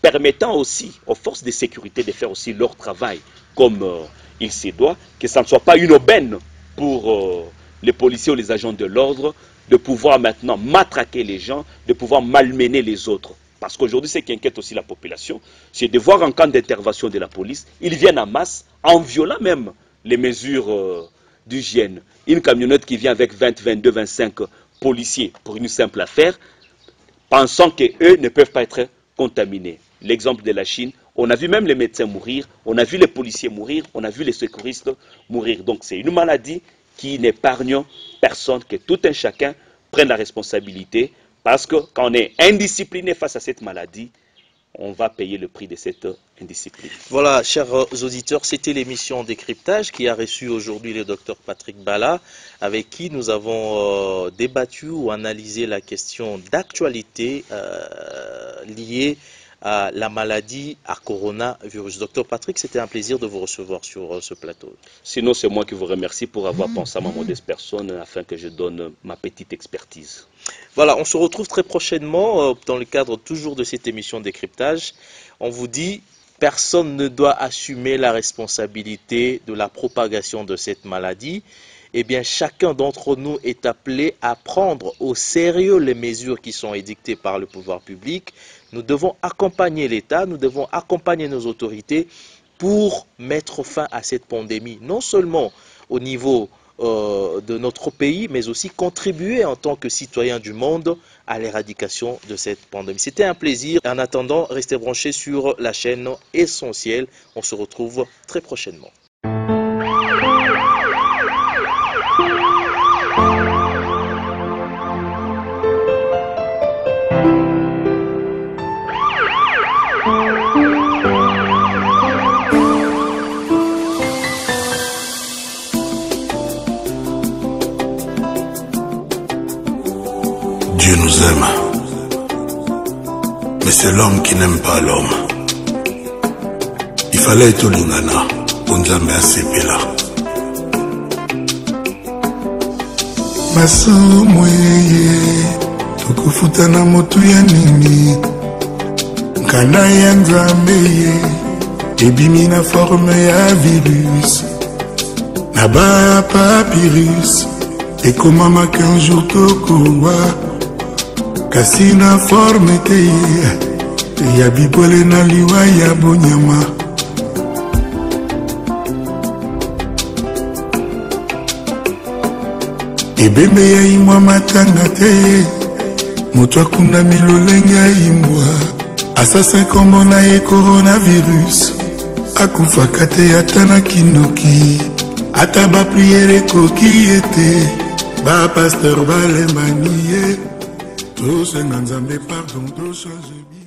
permettant aussi aux forces de sécurité de faire aussi leur travail comme il se doit, que ça ne soit pas une aubaine pour les policiers ou les agents de l'ordre de pouvoir maintenant matraquer les gens, de pouvoir malmener les autres. Parce qu'aujourd'hui, ce qui inquiète aussi la population, c'est de voir en cas d'intervention de la police, ils viennent en masse, en violant même les mesures d'hygiène. Une camionnette qui vient avec 20, 22, 25 policiers pour une simple affaire, pensant qu'eux ne peuvent pas être contaminés. L'exemple de la Chine, on a vu même les médecins mourir, on a vu les policiers mourir, on a vu les secouristes mourir. Donc c'est une maladie qui n'épargne personne, que tout un chacun prenne la responsabilité, parce que quand on est indiscipliné face à cette maladie, on va payer le prix de cette indiscipline. Voilà, chers auditeurs, c'était l'émission Décryptage qui a reçu aujourd'hui le docteur Patrick Bala, avec qui nous avons débattu ou analysé la question d'actualité liée à la maladie à coronavirus. Docteur Patrick, c'était un plaisir de vous recevoir sur ce plateau. Sinon, c'est moi qui vous remercie pour avoir pensé à ma modeste personne afin que je donne ma petite expertise. Voilà, on se retrouve très prochainement dans le cadre toujours de cette émission Décryptage. On vous dit, personne ne doit assumer la responsabilité de la propagation de cette maladie. Eh bien, chacun d'entre nous est appelé à prendre au sérieux les mesures qui sont édictées par le pouvoir public. Nous devons accompagner l'État, nous devons accompagner nos autorités pour mettre fin à cette pandémie, non seulement au niveau de notre pays, mais aussi contribuer en tant que citoyen du monde à l'éradication de cette pandémie. C'était un plaisir. En attendant, restez branchés sur la chaîne Essentielle. On se retrouve très prochainement. Dieu nous aime, mais c'est l'homme qui n'aime pas l'homme. Il fallait être Lingana, Ponzambe Asepela. masumu ye tokofuta na motu ya nini nkanda ya nzambe ye ebimi na forme ya virus na ba papyrus ekomamaka un jour tokowa kasi na forme te ye ya bibole na liwa ya bonyama ebembe ya imwa matanga te moto akunda milolenge ya imbwa asasa kombo na ye coronavirus akufaka te ata na kindoki ata bapriere ekoki ete bapaster balembani ye tosenga nzambe pardon toshange